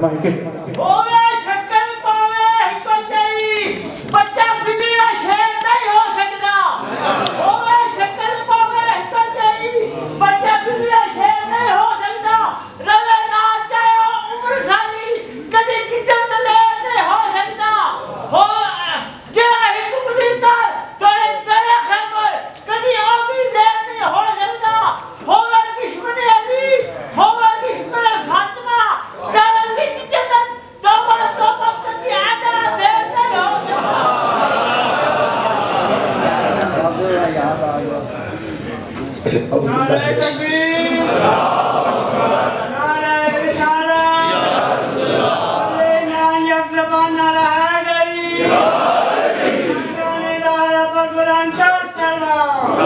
فرمائیں گے ہوئے شکل پاوے حصہ چاہی بچہ بگڑیا شیر نہیں ہو سکتا ہوئے شکل پاوے حصہ چاہی بچہ بگڑیا شیر نہیں ہو سکتا روے نہ چاہے عمر ساری کدی کچن دلے نہیں ہو سکتا ہو جڑا حکم دیتا توڑے تیرے خیمر کدی آبی زیر نہیں ہو سکتا ہوئے دشمن علی ہوئے دشمن فاطمہ جاوے وچ جنت توبہ توبہ کدی آدھا دیر نہیں ہو سکتا نعرہ تکبیر نعرہ رسالت علینا یکزبان نعرہ حیدری جانے دارہ پر بلند سلام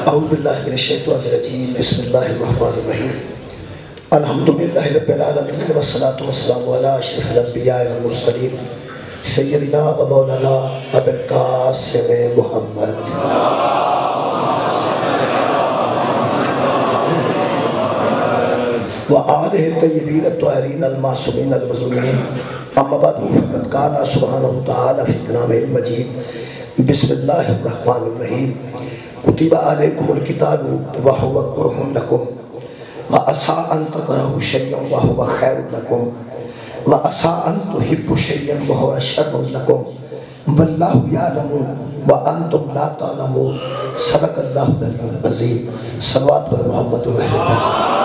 اعوذ باللہ من الشیطان الرجیم بسم اللہ الرحمن الرحیم الحمدللہ رب العالمین والصلاة والسلام علی اشرف الانبیاء والمرسلین سیدنا و مولانا ابو القاسم محمد وآلہ الطیبین الطاہرین المعصومین المظلومین اما بعد فقد قال سبحانہ وتعالی فی کلامہ المجید بسم اللہ الرحمن الرحیم کتب علیکم الکتاب وہو کرہ لکم وعسیٰ ان تکرہوا شیئا وہو خیر لکم وعسیٰ ان تحبوا شیئا وہو شر لکم واللہ یعلم وانتم لا تعلمون صدق اللہ العلی العظیم صلوات پر محمد و اہل اللہ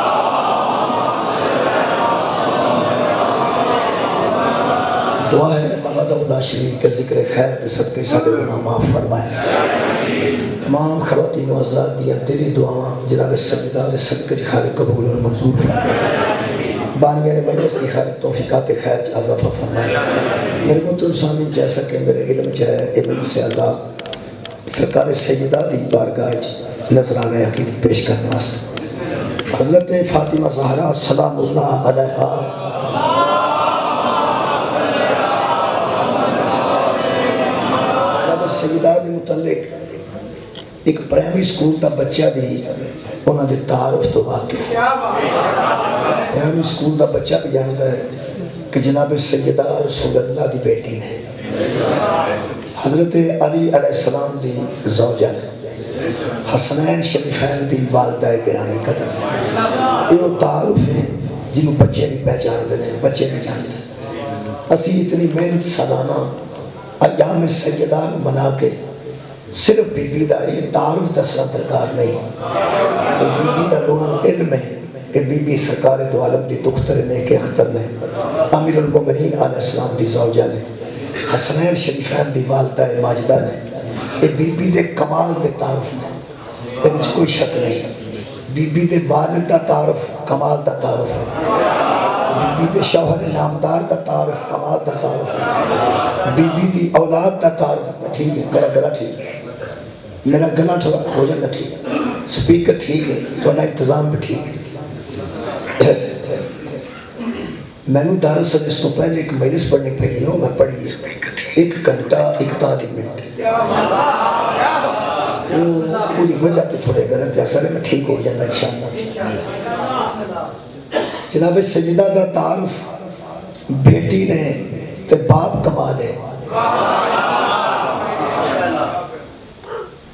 دعا ہے مولا اللہ شریف کے ذکر خیر کے صدقے سارے گناہ معاف فرمائے تمام خواتین و حضرات دیا دلی دعاواں جناب سجدہ دے صدقے خیر قبول اور منظور فرمائے بانیان مجلس کی خیر توفیقات خیر کی اضافہ فرمائے میرے محترم سامعین جیسا کہ میرے علم چاہے ابن سے عذاب سرکار سیدہ دی بارگاہ نظرانہ عقیدت پیش کرنا حضرت فاطمہ زہرا سلام اللہ علیہا سیدہ دے متعلق ایک پرائمری سکول دا بچہ بھی انہوں نے تعارف تو واقع پرائمری سکول دا بچہ بھی جانتا ہے کہ جناب سیدہ رسول اللہ دی بیٹی نے حضرت علی علیہ السلام دی زوجہ حسنین شریفین دی والدہ گرامی قدر یہ تعارف ہے جنہوں بچے بھی پہچانتے ہیں بچے بھی جانتے ہیں اسی اتنی محنت سالانہ ایام سیدان منا کے صرف بی بی دا یہ تعارف دسنا درکار نہیں کہ بی بی دا لوگاں علم ہے کہ بی بی سرکار دو عالم دی دختر نے کے اختر نے امیر المومنین علیہ السلام دی زوجہ نے حسنین شریفین دی والدہ ماجدہ نے یہ بی بی دے کمال دے تعارف نے اس کوئی شک نہیں بی بی دے والد دا تعارف کمال دا تعارف ہے بی بی دے شوہر نامدار دا تعارف کمال دا تعارف بی بی دی اولاد دا تعارف ٹھیک ہے میرا گلا ٹھیک ہے میرا گلا تھوڑا ہو جانا ٹھیک ہے سپیکر ٹھیک ہے تھوڑا انتظام بھی ٹھیک ہے میں نے دراصل اس کو پہلے ایک مجلس پڑھنی پہنی ہوں میں پڑھی 1 گھنٹہ 41 منٹ پوری وجہ پہ تھوڑے غلط ہے اصل میں ٹھیک ہو جانا انشاءاللہ جناب سجدہ دا تعارف بیٹی نے تے باپ کمال ہے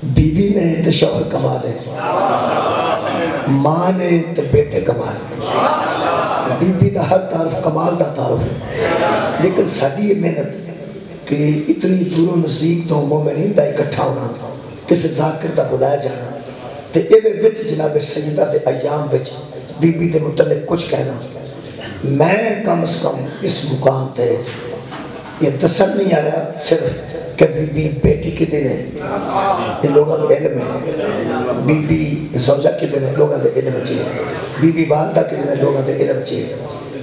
بی بی نے تے شوہر کمال ہے ماں نے تے بیٹے کمال ہے بی بی دا ہر تعارف کمال دا تعارف ہے لیکن ساری یہ محنت کہ اتنی دور و نزدیک تو مومنین دا اکٹھا ہونا کسی ذاکر دا بلایا جانا تے ایوے وچ جناب سیدہ دے ایام وچ بی بی دے متعلق کچھ کہنا میں کم از کم اس مقام تے یہ دسل نہیں آیا صرف کہ بی بی بیٹی کے دن ہے یہ لوگوں نے علم ہے بی بی زوجہ کے دن ہے لوگوں نے علم چاہیے بی بی والدہ کے دن ہے لوگوں نے علم چاہیے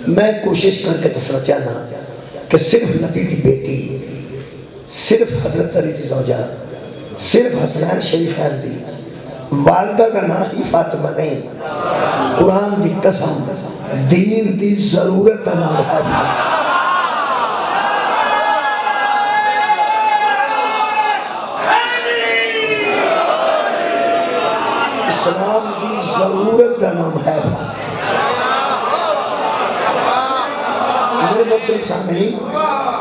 میں کوشش کر کے دسنا چاہنا کہ صرف نبی کی بیٹی صرف حضرت علی کی زوجہ صرف حسنین شریفین دی والدہ کا نام ہی فاطمہ نہیں قرآن دی قسم دین دی ضرورت نام ہے اسلام دی ضرورت سورت کا نام ہے میرے محترم سامعین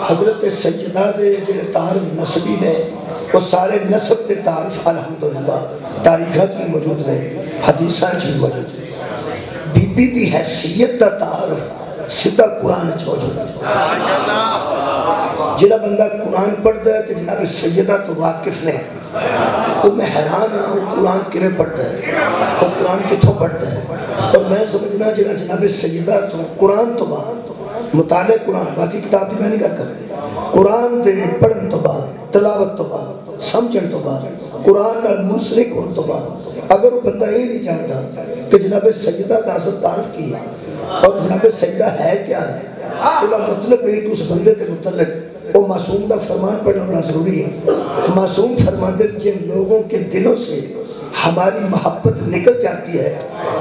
حضرت سیدہ دے جڑے تعارف نسبی نے وہ سارے نسب کے تعارف الحمدللہ تاریخات میں موجود رہے حدیثان کی موجود رہے بی بی دی حیثیت کا تعارف سیدھا قرآن موجود ہے جنہ بندہ قرآن پڑھتا ہے کہ جناب سیدہ تو واقف نے وہ میں حیران ہوں وہ قرآن کیویں پڑھتا ہے وہ قرآن کتھوں پڑھتا ہے اور میں سمجھنا جناب سیدہ تو قرآن تو بعد مطالعہ قرآن باقی کتاب بھی میں نہیں کرتا قرآن دے پڑھن تو بعد تلاوت تو بعد سمجھن تو بعد قرآن کا منسلک ہون تو بعد اگر وہ بندہ یہ نہیں جانتا کہ جناب سیدہ کا اصل تعارف کی اور جناب سیدہ ہے کیا ہے تو مطلب ہے کہ اس بندے کے متعلق وہ معصوم کا فرمان پڑھنا بڑا ضروری ہے معصوم فرماتے جن لوگوں کے دلوں سے ہماری محبت نکل جاتی ہے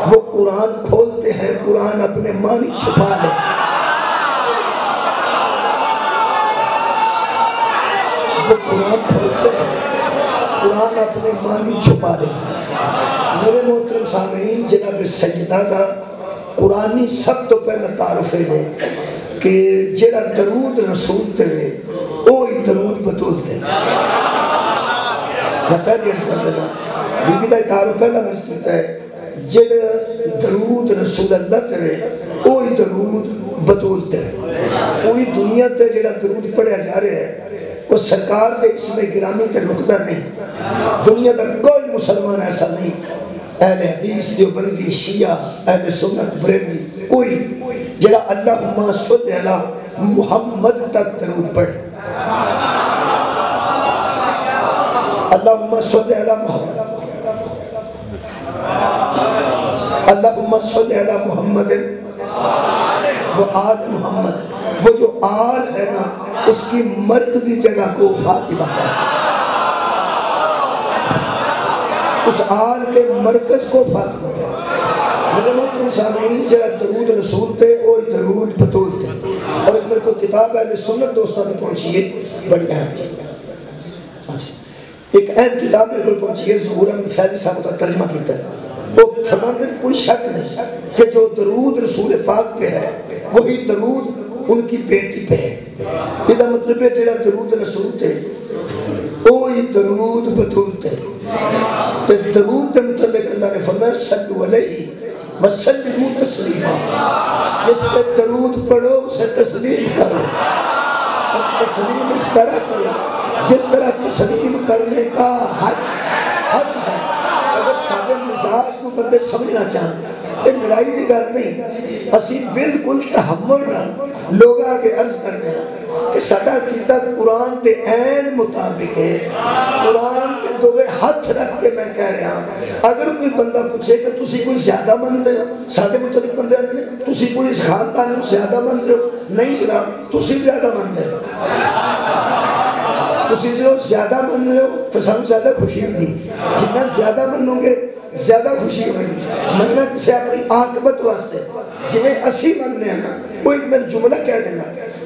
وہ قرآن کھولتے ہیں قرآن اپنے معنی چھپا لے وہ قرآن کھولتے ہیں قرآن اپنے معنی چھپا لے میرے محترم سامعین جناب سیدہ کا قرآنی سب تو پہلے تعارف ہے کہ جڑا درود رسول تے وہی درود بطول تے میں پہلے عرض کر دینا بی بی کا تعارف پہلا عرض کرتا ہے جڑا درود رسول اللہ تے وہی درود بطول تے پوری دنیا تے جڑا درود پڑھیا جا رہا ہے وہ سرکار دے اس میں گرامی تے رکتا نہیں دنیا کا کوئی مسلمان ایسا نہیں اہل حدیث دیوبندی شیعہ اہل سنت بریلوی کوئی جڑا اللہم صلی علی محمد تک درود پڑھے اللہم صلی علی محمد اللہم صلی علی محمد وہ آل محمد وہ جو آل ہے نا اس کی مرکزی جگہ کو فاطمہ ہے اس آل کے مرکز کو فاطمہ ہے میرے محترم سامعین جڑا درود رسول تے وہ درود بطول تے اور ایک میرے کو کتاب اہل سنت دوستوں نے پہنچی ہے بڑی اہم ایک اہم کتاب میرے کو پہنچی ہے ظہور احمد فیضی صاحب کا ترجمہ کیتا ہے وہ فرماتے ہیں کوئی شک نہیں کہ جو درود رسول پاک پہ ہے وہی درود ان کی بیٹی پہ ہے یہ مطلب ہے جڑا درود رسول تے وہی درود بطول تے درود متعلق اللہ نے فرمایا صلو علیہ وسلموا تسلیما جس پہ درود پڑھو اسے تسلیم کرو اور تسلیم اس طرح کرو جس طرح تسلیم کرنے کا حق ہے اگر سادہ مزاج کو بندے سمجھنا چاہیں یہ لڑائی کی گل نہیں اسی بالکل تحمل نہ لوگ آگے عرض کرنے کہ ساڈا عقیدہ قرآن کے عین مطابق ہے قرآن کے دوے ہاتھ رکھ کے میں کہہ رہا ہوں اگر کوئی بندہ پوچھے کہ تسی کوئی زیادہ مانتے ہو ساڈے متعلق بندے آتے ہیں تسی کوئی اس خاندان کو زیادہ مانتے ہو نہیں جناب تسی زیادہ مانتے ہو تسی جو زیادہ مانتے ہو تو سب زیادہ خوشی ہوگی جتنا زیادہ مانو گے زیادہ خوشی ہوگی مننا کسی اپنی عاقبت واسطے جنہیں اسی ماننے ہیں نا وہ ایک میں جملہ کہہ دینا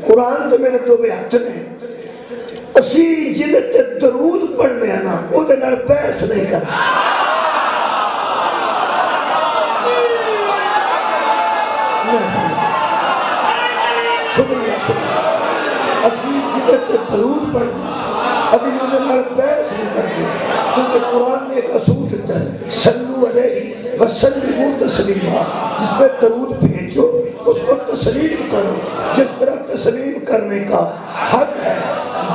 قرآن تو میرے دو بے ہاتھ میں اسی جنہیں درود پڑھنے ہیں نا وہ دنار پیس نہیں کرنا شکریہ اسی جنہیں درود پڑھنے ابھی انہوں نے پیس نہیں کرتے کیونکہ قرآن نے ایک اصول دیتا ہے صلو علیہ وسلموا تسلیما جس پہ درود بھیجو اس کو تسلیم کرو جس طرح تسلیم کرنے کا حق ہے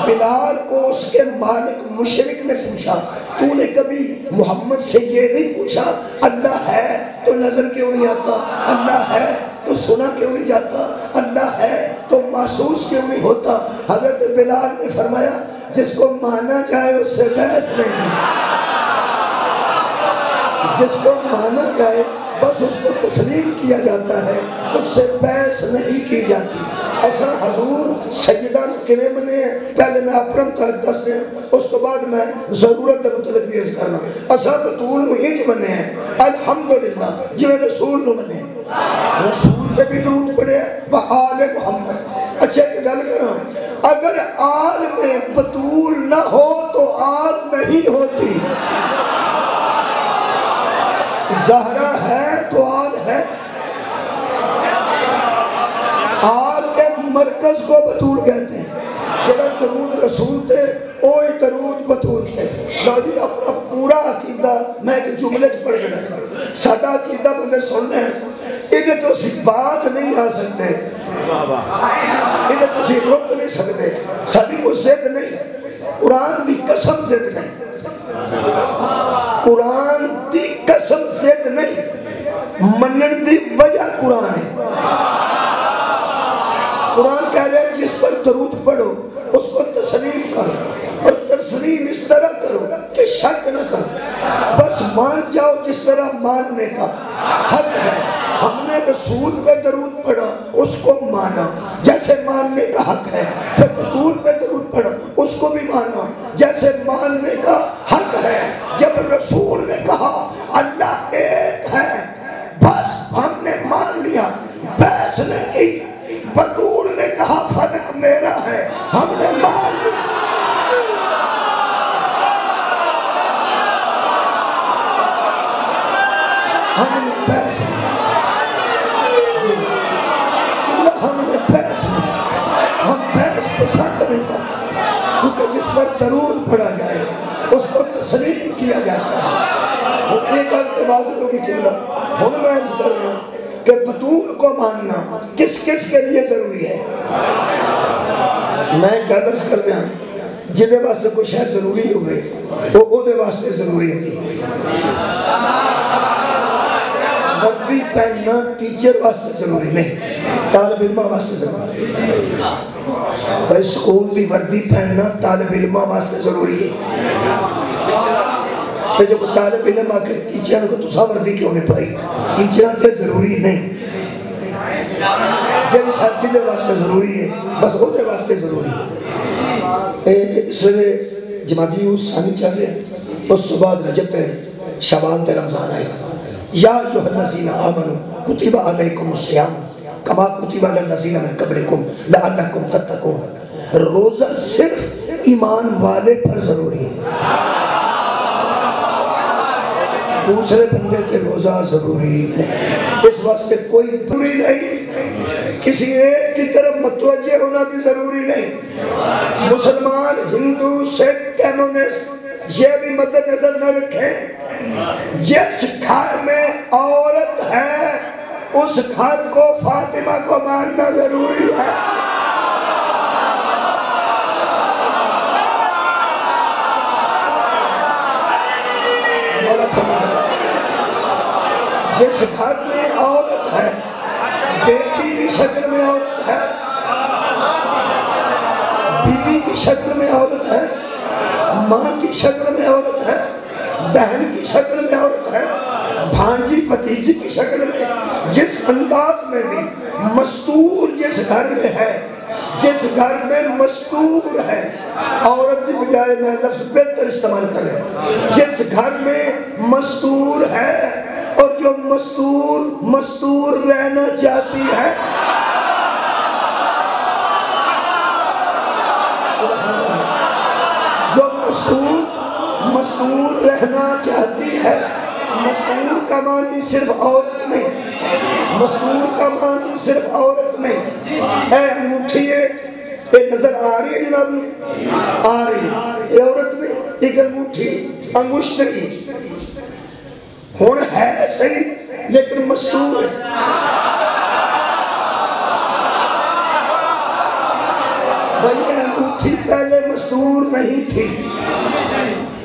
بلال کو اس کے مالک مشرک نے پوچھا تو نے کبھی محمد سے یہ نہیں پوچھا اللہ ہے تو نظر کیوں نہیں آتا اللہ ہے تو سنا کیوں نہیں جاتا اللہ ہے تو محسوس کیوں نہیں ہوتا حضرت بلال نے فرمایا جس کو مانا جائے اس سے بحث نہیں جس کو مانا جائے بس اس کو تسلیم کیا جاتا ہے اس سے بحث نہیں کی جاتی ایسا حضور سیدہ کنے بنے ہیں پہلے میں اپرم ترک دس ہیں اس کو بعد میں ضرورت مطلب بھی عرض کرنا ایسا بطول نو ہی بنے ہیں الحمدللہ جو رسول نو بنے رسول پہ بھی درود پڑے وہ آل محمد اچھا کہ گل کرنا اگر آل میں بطول نہ ہو تو آل نہیں ہوتی زہرہ ہے ہے آل کے مرکز کو بطول کہتے ہیں جنہا درود رسول تھے اوہی درود بطول تھے لوگی اپنا پورا عقیدہ میں ایک جملے پڑھ گیا ساڑھا عقیدہ بندے سننے ہیں انہیں تو اسی باز نہیں آ سکتے انہیں تو اسی رک نہیں سکتے ساڑھی کو زد نہیں قرآن دی قسم زد نہیں قرآن دی قسم زد نہیں منن دی وجہ قرآن ہے قرآن کہہ رہے ہیں جس پر درود پڑھو اس کو تسلیم کرو اور تسلیم اس طرح کرو کہ شک نہ کرو بس مان جاؤ جس طرح ماننے کا حق ہے ہم نے رسول پہ درود پڑھا اس کو مانا جیسے ماننے کا حق ہے پھر رسول پہ درود پڑھا اس کو بھی مانا جیسے ماننے کا حق ہے جب رسول نے کہا اللہ ایک ہے بس ہم نے مان لیا بحث نے کی بطول نے کہا فلک میرا ہے ہم نے مان لیا ہم نے بحث ہم نے بحث ہم بحث پسند نہیں کرتے کیونکہ جس پر درود پڑھا جائے اس کو تسلیم کیا جاتا ہے وہ ایک التواصلوں کی جملہ ہم میں عرض کر رہا ہوں کہ بطول کو ماننا کس کس کے لیے ضروری ہے میں گرس کر دیا جنہیں واسطے کوئی شاید ضروری ہوئے وہ دے واسطے ضروری ہوگی وردی پہننا ٹیچر واسطے ضروری نہیں طالب علمہ واسطے ضروری بھائی سکول دی وردی پہننا طالب علمہ واسطے ضروری ہے تو جب طالب علم آکے ٹیچر کو تسا وردی کیوں نہیں پائی ٹیچر تے ضروری نہیں جب ساتھی دے واسطے ضروری ہے بس وہ دے واسطے ضروری ہے اس لئے جماعتی اس ثانی چل رہے ہیں اس صبح رجب تے شعبان تے رمضان آئے یا جو الذین آمنوا کتب علیکم الصیام کما کتب علی الذین من قبلکم لعلکم تتقون روزہ صرف ایمان والے پر ضروری ہے دوسرے بندے کے روزہ ضروری نہیں اس واسطے کوئی ضروری نہیں کسی ایک کی طرف متوجہ ہونا بھی ضروری نہیں مسلمان ہندو سکھ کینونس یہ بھی مد نظر نہ رکھیں جس گھر میں عورت ہے اس گھر کو فاطمہ کو ماننا ضروری ہے جس گھر میں عورت ہے بیٹی کی شکل میں عورت ہے بیوی کی شکل میں عورت ہے ماں کی شکل میں عورت ہے بہن کی شکل میں عورت ہے بھانجی بھتیجی کی شکل میں جس انداز میں بھی مستور جس گھر میں ہے جس گھر میں مستور ہے عورت کی بجائے میں لفظ بہتر استعمال کریں جس گھر میں مستور ہے اور جو مستور رہنا چاہتی ہے جو مستور رہنا چاہتی ہے مستور کا معنی صرف عورت نہیں مستور کا معنی صرف عورت نہیں اے انگوٹھیے یہ نظر آ رہی ہے جناب آ رہی یہ عورت نہیں ایک انگوٹھی انگوشتری ہون ہے صحیح لیکن مستور بھئی انگوٹھی پہلے مستور نہیں تھی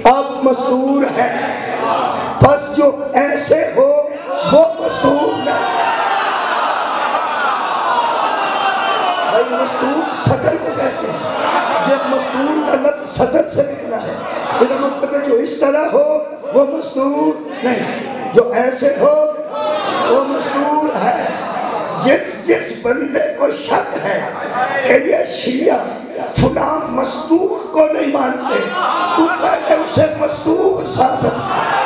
اب مستور ہے بس جو ایسے ہو وہ مستور نہیں بھئی مستور صدر کو کہتے ہیں جب مستور کا لفظ صدر سے نکلا ہے لیکن مطلب جو اس طرح ہو وہ مستور نہیں جو ایسے ہو وہ مستور ہے جس بندے کو شک ہے کہ یہ شیعہ فلاں مستور کو نہیں مانتے تو پہلے اسے مستور ثابت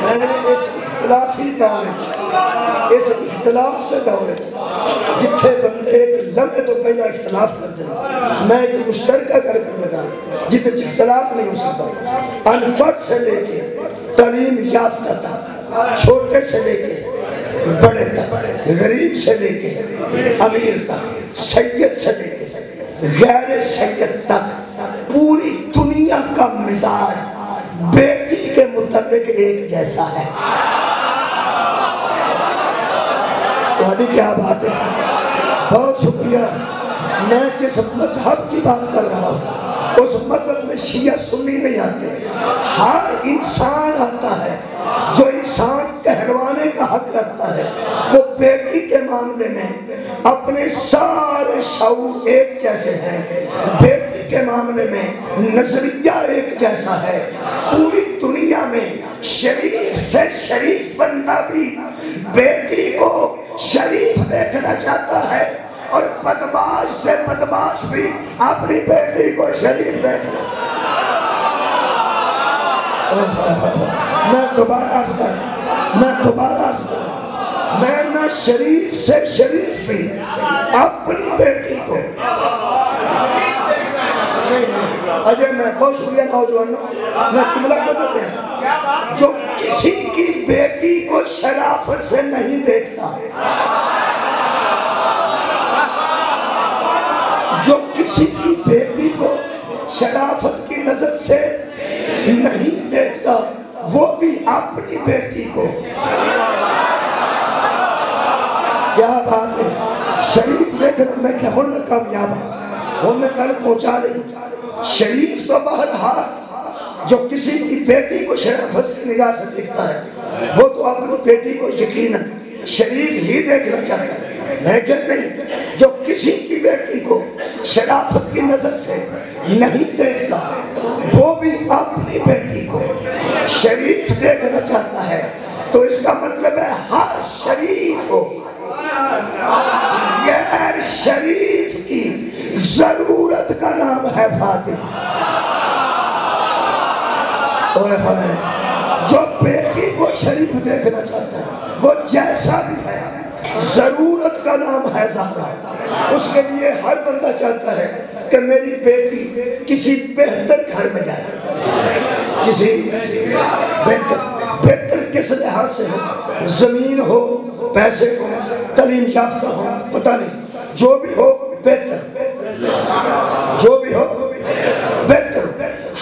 میں نے اس اختلافی دور اس اختلاف کے دور جتھے بندے ایک لمحے تو پہلا اختلاف کر دیں میں ایک مشترکہ کر لگا جتنے اختلاف نہیں ہو سکتا ان پڑھ سے لے کے تعلیم یافتہ تک چھوٹے سے لے کے بڑے تک غریب سے لے کے امیر تک سید سے لے کے غیر سید تک پوری دنیا کا مزاج بیٹی کے متعلق ایک جیسا ہے تمہاری کیا بات ہے بہت شکریہ میں جس مذہب کی بات کر رہا ہوں اس مذہب میں شیعہ سنی نہیں آتے ہر انسان آتا ہے جو انسان کہلوانے کا حق رکھتا ہے وہ بیٹی کے معاملے میں اپنے سارے شعور ایک جیسے ہیں بیٹی کے معاملے میں نظریہ ایک جیسا ہے پوری دنیا میں شریف سے شریف بندہ بھی بیٹی کو شریف دیکھنا چاہتا ہے اور بدماش سے بدماش بھی اپنی بیٹی کو شریف دیکھنا میں دوبارہ میں نہ شریف سے شریف بھی اپنی بیٹی کو اجے میں بہت شکریہ نوجوانوں میں جملہ بدلتے ہیں جو کسی کی بیٹی کو شرافت سے نہیں دیکھتا جو کسی کی بیٹی کو شرافت کی نظر سے نہیں دیکھتا وہ بھی اپنی بیٹی کو کیا بات ہے شریف دیکھنا میں کہ ہن کامیاب ہوں میں کل پہنچا رہی شریف تو بہرحال جو کسی کی بیٹی کو شرافت کی نگاہ سے دیکھتا ہے وہ تو اپنی بیٹی کو یقیناً شریف ہی دیکھنا چاہتا ہے لیکن نہیں جو کسی کی بیٹی کو شرافت کی نظر سے نہیں دیکھتا وہ بھی اپنی بیٹی کو شریف دیکھنا چاہتا ہے تو اس کا مطلب ہے ہر شریف کو غیر شریف کی ضرورت کا نام ہے فاطمہ جو بیٹی کو شریف دیکھنا چاہتا ہے وہ جیسا بھی ہے ضرورت کا نام ہے زہرا اس کے لیے ہر بندہ چاہتا ہے کہ میری بیٹی کسی بہتر گھر میں جائے کسی بہتر کس لحاظ سے ہو زمین ہو پیسے ہو تعلیم یافتہ ہو پتہ نہیں جو بھی ہو بہتر جو بھی ہو بہتر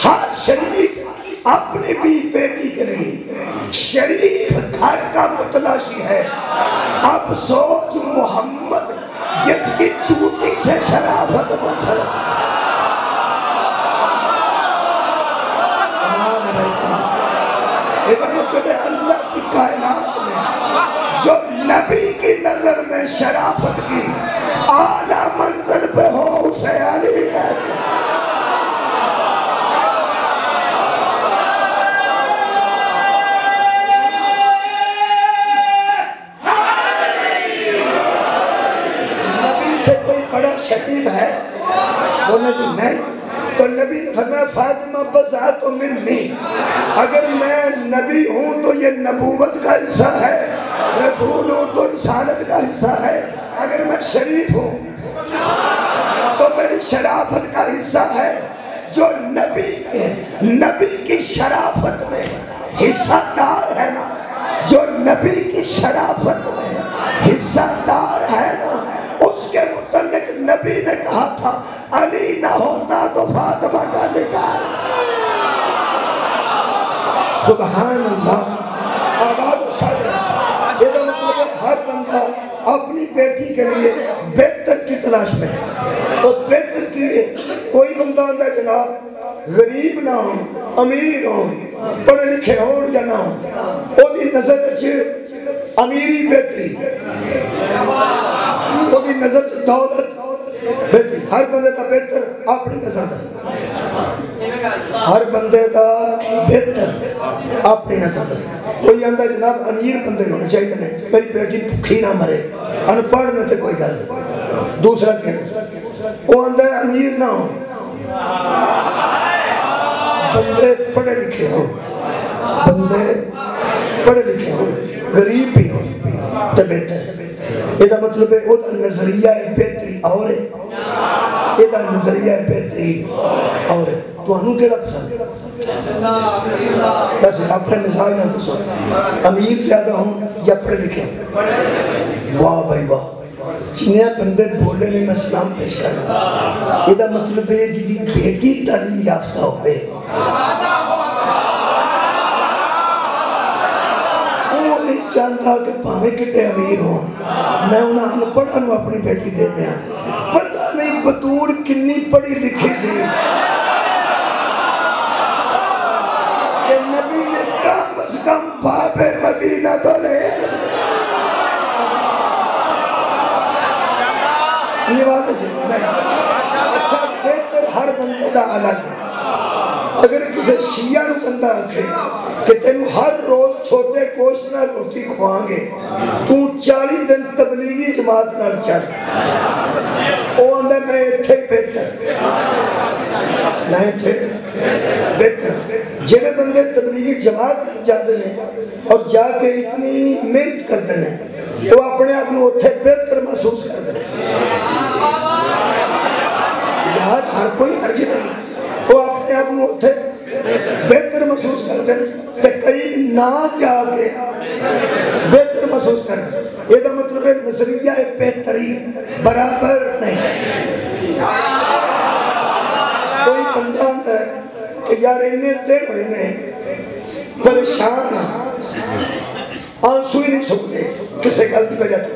ہر شریف اپنی بھی بیٹی کے لیے شریف گھر کا متلاشی ہے اب سوچ محمد جس کی چوٹی سے شرافت مچھل اللہ کی کائنات میں جو نبی کی نظر میں شرافت کی اعلیٰ منزل پہ ہو اسے علی کہتے ہیں بڑا شکیب ہے بولنے کی نہیں تو نبی نے فرمایا فاطمہ بذات منی اگر میں نبی ہوں تو یہ نبوت کا حصہ ہے رسول ہوں تو رسالت کا حصہ ہے اگر میں شریف ہوں تو میری شرافت کا حصہ ہے جو نبی کی شرافت میں حصہ دار ہے نا جو نبی کی شرافت میں حصہ دار ہے نا اس کے متعلق نبی نے کہا تھا علی نہ ہوتا تو فاطمہ کا نکال سبحان اللہ آباد و شاید یہ تو مطلب ہے ہر بندہ اپنی بیٹی کے لیے بہتر کی تلاش میں اور بہتر کی کوئی بندہ ہوتا ہے جناب غریب نہ ہو امیر ہو پڑھے لکھے ہو یا نہ ہو وہ بھی نظر اچھے امیری بہتری وہ بھی نظر دولت بہتری ہر بندے کا بہتر اپنی نظر ہر بندے کا بہتر اپنی نظر کوئی اندر جناب امیر بندے ہونے چاہیے نہیں میری بیٹی بھوکھی نہ مرے ان پڑھ میں سے کوئی گل دوسرا کیا وہ اندر امیر نہ ہو بندے پڑھے لکھے ہوں، بندے پڑھے لکھے ہوں، غریب بھی ہوں تو بہتر ہے۔ یہ مطلب ہے وہ نظریہ بہتری اور ہے، یہ نظریہ بہتری اور ہے۔ تو انہوں کیڑا پسند ہے؟ بس اپنے مثال نہ دسو، امیر زیادہ ہوں یا پڑھے لکھے ہوں؟ واہ بھائی واہ، جنہیں بندے بولے میں میں سلام پیش کرنا۔ یہ مطلب ہے جی بیٹی تعلیم یافتہ ہوئے، وہ نہیں چاہتا کہ پاویں کتے امیر ہوں میں انہاں ان پڑھا نو اپنی بیٹی دے دیا۔ پتہ نہیں بطور کنی پڑھی لکھی سی کہ نبی نے کم از کم باب مدینہ تو لے۔ یہ بات ہے نہیں، اچھا بہتر ہر بندے دا الگ ہے۔ اگر کسی شیعہ نو بندہ رکھے کہ تینوں ہر روز چھوٹے گوشت نہ روٹی کھوائیں گے، تو 40 دن تبلیغی جماعت نہ چڑھ، وہ اندھا میں اتھے بہتر، میں اتھے بہتر۔ جنہیں بندے تبلیغی جماعت جاتے ہیں اور جا کے اتنی محنت کرتے ہیں، وہ اپنے آپ کو اتھے بہتر محسوس کرتے ہیں۔ یار ہر کوئی حرج نہیں، وہ اپنے آپ کو اتھے بہتر محسوس کرتے ہیں کہ کئی نہ جا کے بہتر محسوس کرتے ہیں۔ یہ تو مطلب ہے نظریہ بہتری برابر نہیں۔ کوئی بندہ ہوتا ہے کہ یار انہیں دن ہوئے ہیں پریشان آنسو ہی نہیں چھکتے کسے غلطی وجہ تو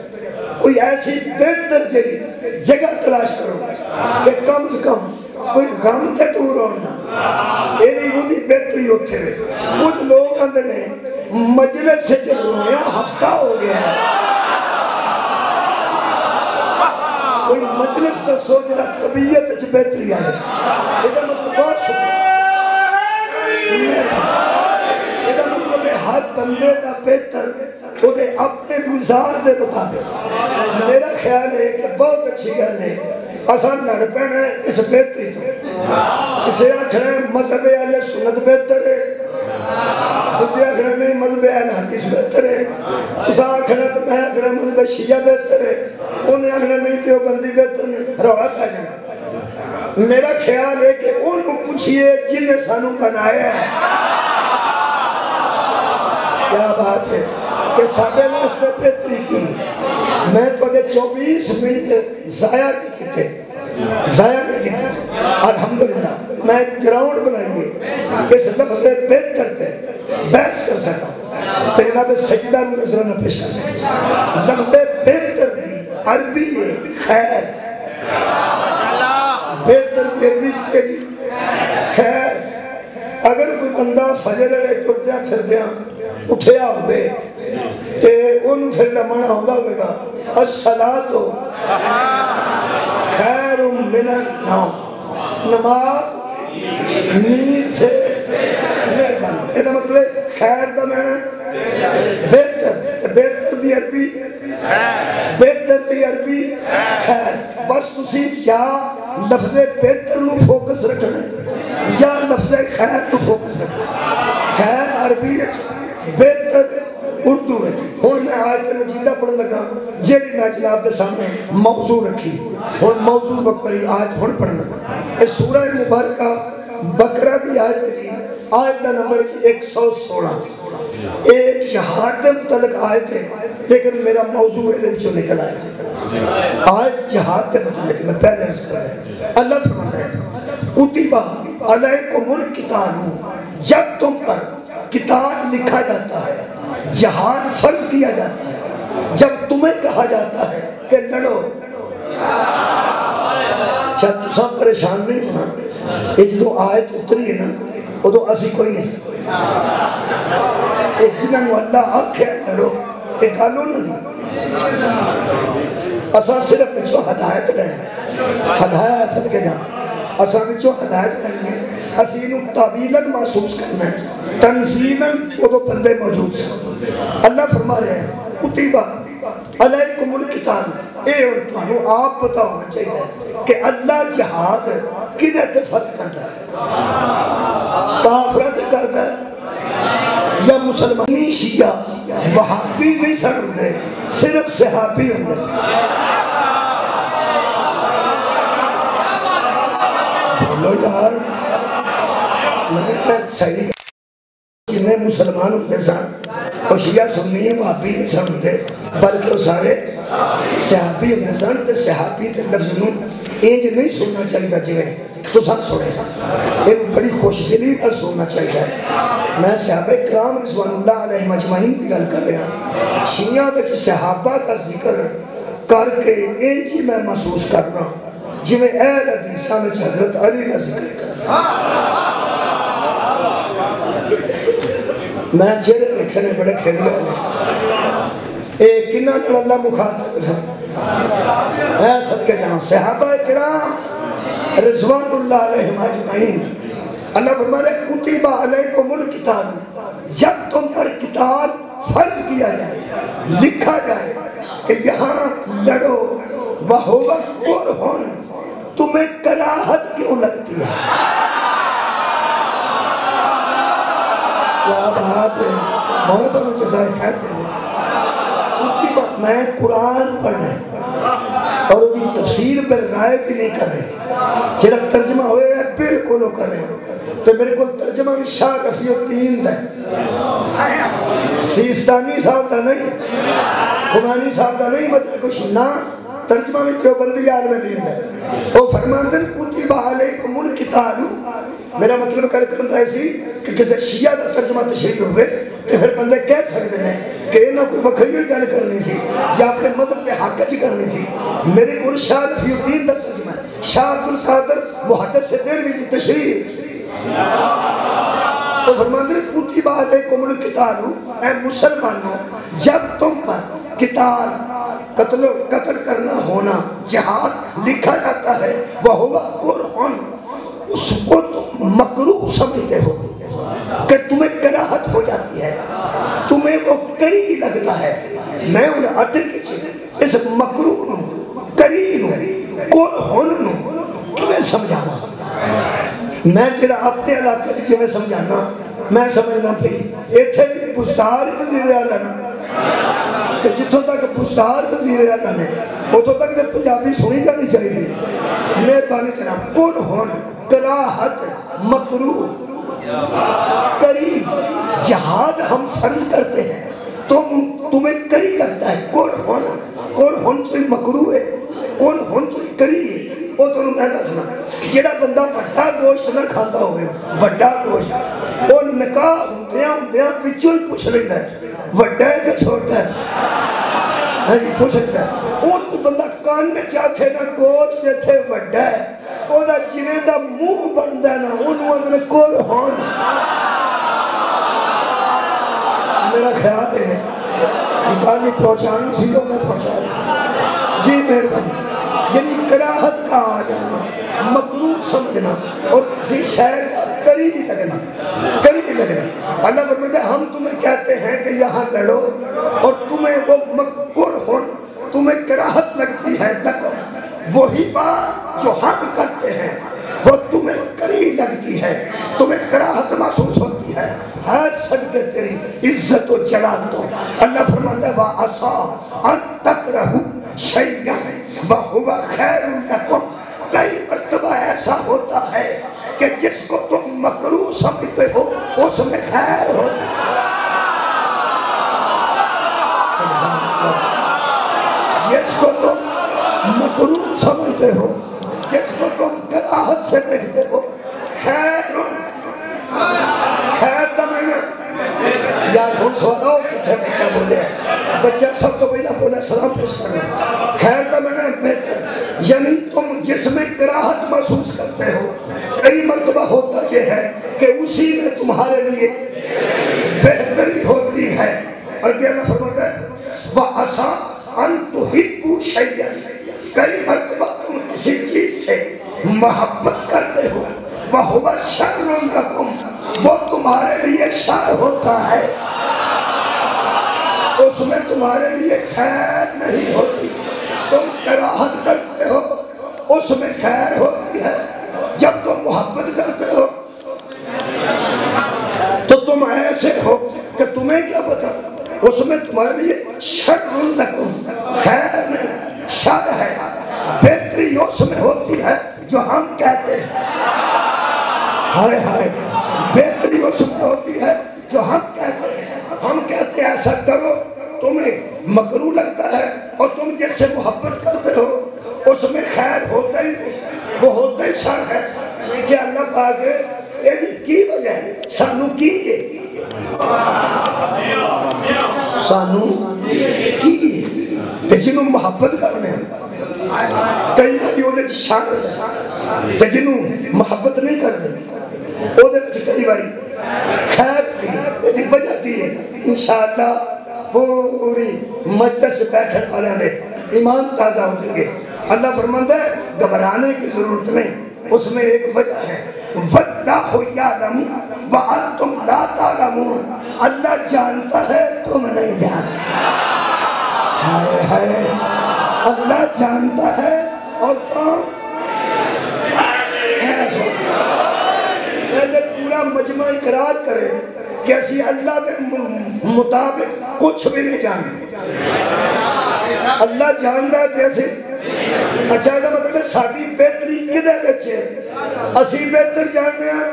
کوئی ایسی بہتر جگہ تلاش کرو کہ کم سے کم کوئی غم تے دور ہونا، یہ نہیں ہوتی بہتری ہوتے ہوئے۔ کچھ لوگ آتے ہیں مجلس سے جو رویا ہفتہ ہو گیا ہے، کوئی مجلس تو سوچ رہا طبیعت سے بہتری آئے، یہ مطلب بہت شکر یہ مطلب ہے ہر بندے کا بہتر وہ اپنے مزاج دے مطابق۔ میرا خیال ہے کہ بہت اچھی گل ہے آسان لڑ پینا ہے اس بہتری تو، اسے آکھنا ہے مذہب اہل سنت بہتر ہے، تجھے آکھنا نہیں مذہب اہل حدیث بہتر ہے، اسے آکھنا تو میں آکھنا مذہب شیعہ بہتر ہے، انہیں آکھنا نہیں دیوبندی بہتر ہے، روڑا پہ جانا۔ میرا خیال ہے کہ انہوں پوچھئے جنہیں سانوں بنایا ہے، کیا بات ہے کہ ساڑھے واسطے بہتری کی میں پڑے 24 منٹ ضائع نہیں کیتے، ضائع نہیں کیتے۔ الحمدللہ میں ایک گراؤنڈ بنائیے کہ اس لفظ بہتر تے بحث کر سکتا تو جناب سجدہ میں نظرانہ پیش کر سکتا۔ لفظ بہتر دی عربی ہے خیر، بہتر دی عربی کے لیے خیر۔ اگر کوئی بندہ فجر لے ٹوٹیا پھر دیا اٹھیا ہوئے کہ انہوں پھر لمانا ہوگا ہوئے گا الصلاۃ خیر من النوم، نماز نیند سے مہربان۔ یہ مطلب خیر دا معنی بہتر، بہتر دی عربی بہتر دی عربی خیر۔ بس تسی یا لفظ بہتر نو فوکس رکھنا ہے یا لفظ خیر نو فوکس رکھنا ہے۔ خیر عربی بہتر اردو ہے۔ ہون میں آیت مجیدہ پڑھنے لگا جیڑی میں جناب دے سامنے موضوع رکھی، ہون موضوع بکری آیت ہون پڑھنے لگا۔ اس سورہ مبارکہ بقرہ دی آیت ہے، آیت دا نمبر 116۔ ایک جہاد دے متعلق آیت ہے لیکن میرا موضوع ہے جو نکل آئے آیت جہاد دے متعلق میں پہلے اس پر ہے۔ اللہ فرماتا ہے کتبہ علیکم القتال، جب تم پر کتاب لکھا جاتا ہے، جہاد فرض کیا جاتا ہے، جب تمہیں کہا جاتا ہے کہ لڑو، جب تم پریشان نہیں ہونا، یہ جو آیت اتری ہے نا وہ تو اسی کوئی نہیں، ایک جنہوں اللہ آکھے لڑو ایک قانون نہیں، اساں صرف جو ہدایت رہے ہدایت اصل کے جان اساں جو ہدایت کرنی ہے، اسینوں تعویلاً محسوس کرنا ہے، تنظیماً وہ تو بندے موجود ہیں۔ اللہ فرما رہے ہیں کتبہ علیکم القتال، اے انتہوں آپ پتہ ہونا چاہیے کہ اللہ جہاد کدھے تے فرض کرتا ہے۔ مسلمانی شیعہ وہابی نہیں سن ہوندے صرف صحابی ہوندے بولو یار میں صحیح جنہیں مسلمان ہوتے سن وہ شیعہ سنی وہابی نہیں سن ہوندے بلکہ وہ سارے صحابی ہوندے سن تے صحابی تے لفظ نوں انج نہیں سننا چاہیے جویں تساں سنے ایک بڑی خوش دلی پر سننا چاہیے میں صحابہ کرام رضوان اللہ علیہ مجمعین کی گل کر رہا ہوں شیعہ وچ صحابہ کا ذکر کر کے انج میں محسوس کرنا جویں اہل حدیثاں وچ حضرت علی کا ذکر کرنا میں جڑے لکھنے بڑے کھیل گئے ایک کنہ جو اللہ مخاطب ہے اے صدقے جہاں صحابہ کرام رضوان اللہ علیہ مجمعین اللہ فرمانے کتب علیکم القتال جب تم پر قتال فرض کیا جائے لکھا جائے کہ یہاں لڑو وَهُوَ كُرْهٌ تمہیں کراہت کیوں لگتی ہے کیا بات ہے بہت مجھے سارے کہتے ہیں میں قرآن پڑھنے اور ان کی تفسیر پر رائے بھی نہیں کر رہے جب ترجمہ ہوئے ہیں بالکل کر رہے ہیں تو میرے کو ترجمہ بھی شاہ رفیع الدین ہے سیستانی صاحب دا نہیں خمانی صاحب دا نہیں بتا کچھ نہ ترجمہ بھی جو بندی عالم دین ہے وہ فرماندن کتب علیکم القتال میرا مطلب کرتا ہے اسی کہ کسی شیعہ دا ترجمہ تشریح ہوئے تو پھر بندے کہہ سکتے ہیں کہ انہوں کوئی وکھری گل کرنی سی یا اپنے مذہب پہ حق چی کرنی سی میرے کو شاہ رفیع الدین دا ترجمہ ہے شاہ عبد القادر محدث سے دیر بھی تشریح تو فرماندن کتب علیکم القتال اے مسلمانوں جب تم پر قتال قتل کرنا ہونا جہاد لکھا جاتا ہے وَهُوَ قُرْآن اس کو تم مکروہ سمجھتے ہو کہ تمہیں کراہت ہو جاتی ہے تمہیں وہ کری لگتا ہے میں انہیں عدل کی اس مکروہ نو کری نو قرآن نو تمہیں سمجھانا میں جڑا اپنے علاقے کی میں سمجھانا میں سمجھنا پہی ایتھے بھی پستار وزیر اعلیٰ کہ جتوں تک پستار وزیر اعلیٰ نے اتوں تک پنجابی سنی جانی چاہیے مہربانی جناب قرآن کراہت مکروہ کری جہاد ہم فرض کرتے ہیں تمہیں کری لگتا ہے قرآن تو مکروہ ہے قرآن تو کری ہے وہ تو میں دسنا جڑا بندہ بڑا گوشت نہ کھاتا ہوئے بڑا گوشت وہ نکاح ہوندیاں پچھوں ہی پوچھ لیتا ہے بڑا ہے کہ چھوٹا ہے ہاں جی پوچھ لیتا ہے وہ تو بندہ کان چاہتے نا گوشت جیتے بڑا ہے وہ دا جنہیں دا منہ بندہ ہے نا انہوں اندر کول ہون میرا خیال ہے جتانی پہنچانی سی تو میں پہنچا رہا جی مہربانی یعنی کراہت کا آ جانا مکروہ سمجھنا اور کسی شہر کا کری لگنا اللہ فرماتا ہے ہم تمہیں کہتے ہیں کہ یہاں لڑو اور تمہیں وہ مکر ہو تمہیں کراہت لگتی ہے وہی بات جو ہم کرتے ہیں وہ تمہیں کری لگتی ہے تمہیں کراہت محسوس ہوتی ہے صدقے تیری عزت و جلال تو اللہ فرماتا ہے وَعَصَىٰ أَن تَكْرَهُ شَيْئًا وَهُوَ خَيْرٌ لَكُمْ کئی مرتبہ ایسا ہوتا ہے کہ جس کو تم مکروہ سمجھتے ہو اس میں خیر ہو جس کو تم مکروہ سمجھتے ہو جس کو تم کراہت سے دیکھتے ہو خیر دا میں نے یا ہن سوالو کتھے بچہ بولے بچہ سب تو پہلا بولے سلام پیش کرنا خیر دا میں نے یعنی تم جس میں کراہت محسوس کرتے ہو کئی مرتبہ ہوتا یہ ہے کہ اسی میں تمہارے لیے بہتری ہوتی ہے اور یہ اللہ فرماتا ہے وَعَصَىٰ أَن تُحِبُّوا شَيْئًا کئی مرتبہ تم کسی چیز سے محبت کرتے ہو وَهُوَ شَرٌ لَكُمْ وہ تمہارے لیے شر ہوتا ہے اس میں تمہارے لیے خیر نہیں ہوتی تم کراہت کرتے ہو اس میں خیر ہوتی ہے جب تم محبت کرتے ہو تو تم ایسے ہو کہ تمہیں تمہارے لیے شر لکم، خیر نہیں شر ہے، بہتری اس میں ہوتی ہے جو ہم کہتے ہیں، ہائے ہائے، بہتری اس میں ہوتی ہے جو ہم کہتے ہیں، ہم کہتے ہیں ایسا کرو، تمہیں مکروہ لگتا ہے اور تم جس سے محبت کرتے ہو اس میں خیر ہوتا ہی نہیں، وہ ہوتا ہی شر ہے۔ کہ اللہ پاک یہ کی وجہ ہے سانو کی سانو کی جنہوں محبت کرنے کئی باری وہ شان ہے، جنہوں محبت نہیں کرنے وہ کئی باری خیر کی وجہ دی ہے۔ انشاءاللہ پوری مجلس بیٹھن والے نے ایمان تازہ ہو جائیں گے۔ اللہ فرماتا ہے گھبرانے کی ضرورت نہیں، اس میں ایک وجہ ہے، وَاللَّهُ يَعْلَمُ وَأَنْتُمْ لَا تَعْلَمُونَ، اللہ جانتا ہے تم نہیں جانتے، اللہ جانتا ہے اور تم پہلے پورا مجمع اقرار کرے کہ اسی اللہ کے مطابق کچھ بھی نہیں جانتے، اللہ جانتا ہے جیسے اچھا ہے مطلب ساری بہتری کدھے بچے اسی بہتر جاننے ہیں،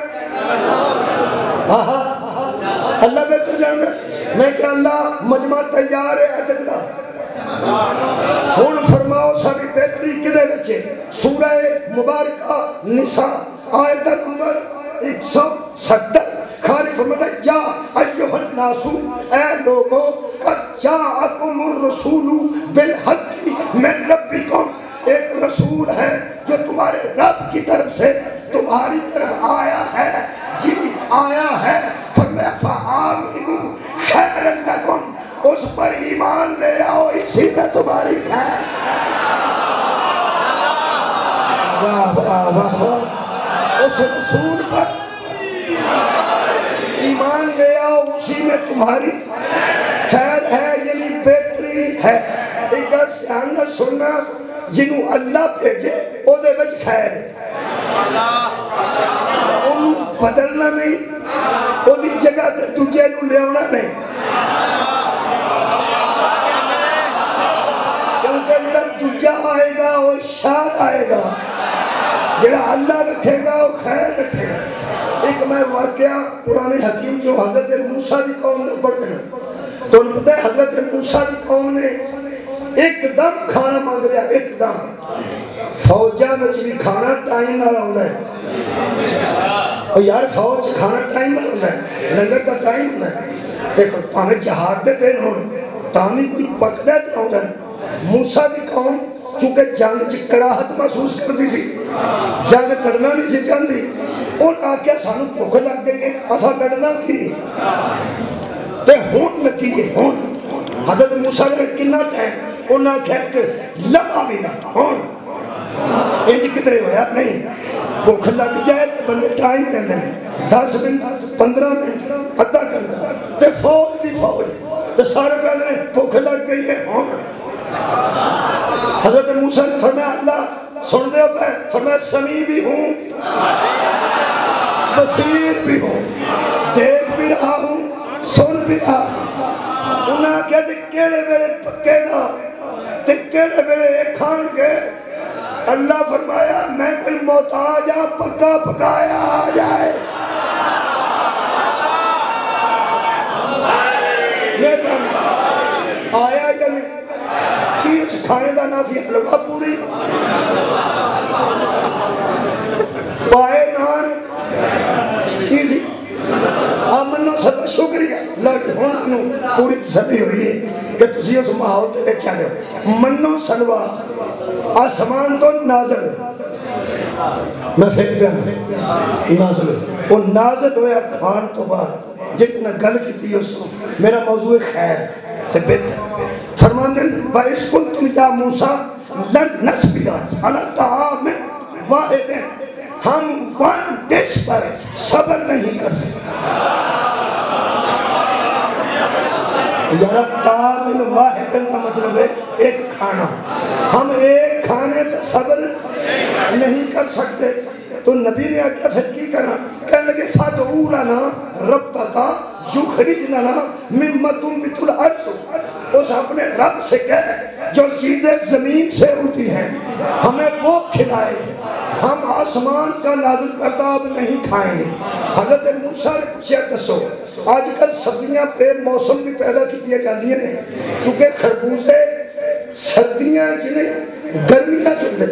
اللہ بہتر جاننے ہیں، میں کہ اللہ مجمع تیار ہے اتکلا ہون فرماؤ ساری بہتری کدھے بچے۔ سورہ مبارکہ نساء آیت نمبر 170 خالق فرماتا ہے یا ایوہ الناس، اے لوگو قد جاءکم الرسول بالحق من ربکم، ایک رسول ہے جو تمہارے رب کی طرف سے تمہاری طرف آیا ہے، جی آیا ہے، فرمایا فآمنوا خیر لکم، اس پر ایمان لے آؤ اسی میں تمہاری خیر۔ واہ واہ واہ واہ، اس رسول پر ایمان لے آؤ اسی میں تمہاری خیر ہے، یعنی بہتری ہے۔ ایک گل سیان نہ سننا، جنہوں اللہ بھیجے او دے وچ خیر انہوں بدلنا نہیں، او دی جگہ تے دوجے نوں لے آنا نہیں، کیونکہ جڑا دوجا آئے گا وہ شاد آئے گا، جڑا اللہ رکھے گا وہ خیر رکھے گا۔ ایک میں واقعہ قرآن حکیم جو حضرت موسیٰ دی قوم نے پڑھتے ہیں تو انہوں نے حضرت موسیٰ دی قوم نے ایک دم کھانا مانگ رہا، ایک دم فوجہ میں بھی کھانا ٹائم نہ رہا ہے، اور یار فوج کھانا ٹائم نہ رہا ہے، لنگر کا ٹائم نہ ہے، دیکھو پانے جہاد دے دین ہونے تاہمی کوئی پک دے دے ہونے۔ موسیٰ دی قوم چونکہ جنگ چکراہت محسوس کر دی سی، جنگ کرنا نہیں سی جاندی، ان آکے سانو بھوک لگ گئی ہے، اسا لڑنا کی تے ہون لگی ہے، ہون حضرت موسیٰ نے کنا ٹائم انہاں کہہ کے لگا بھی نہ ہون انج کتنے ہویا نہیں، بھوک لگ جائے تو بندے ٹائم دینے 10 منٹ 15 منٹ ادھا گھنٹہ تے فوج دی فوج تے سارے پہلے بھوک لگ گئی ہے ہون۔ حضرت موسیٰ نے فرمایا اللہ سن دے پہ، فرمایا سمیع بھی ہوں بصیر بھی ہوں، دیکھ بھی رہا ہوں سن بھی رہا ہوں۔ انہاں کہتے کیڑے بیڑے پکے گا تے کیڑے بیڑے ایک کھان گے، اللہ فرمایا میں کوئی محتاج ہاں پکا پکایا آ جائے، یہ کہنا آیا یا نہیں کی اس کھانے دا ناسی حلوہ پوری پائے نان کیسی آمنو سب شکریہ لگ ہونوں پوری تسلی ہوئی ہے کہ تسی اس ماحول تے بیچ چاہے ہو۔ منو سلوہ آسمان تو نازل میں پھر پہ نازل وہ نازل ہویا کھان تو بعد جتنا گل کی تھی اس میرا موضوع خیر تے بہتر فرماندن وَإِذْ قُلْتُمْ يَا مُوسَىٰ لَن نَصْبِرَ عَلَىٰ طَعَامٍ وَاحِدٍ، ہم ون ڈش پر صبر نہیں کر سکتے۔ یارا طعام واحد کا مطلب ہے ایک کھانا، ہم ایک کھانے پر صبر نہیں کر سکتے تو نبی نے کیا پھر کی کرنا، کہنے لگے فَادْعُوا لَنَا رَبَّكَ یخرجنا مما تنبت الارض، اس اپنے رب سے کہے جو چیزیں زمین سے ہوتی ہیں ہمیں وہ کھلائے، ہم آسمان کا نازل کردہ اب نہیں کھائیں گے۔ حضرت موسیٰ نے پوچھا دسو آج کل سبزیاں پہ موسم بھی پیدا کی دیا جاتی ہیں چونکہ خربوزے سردیاں جنہیں گرمیاں چلے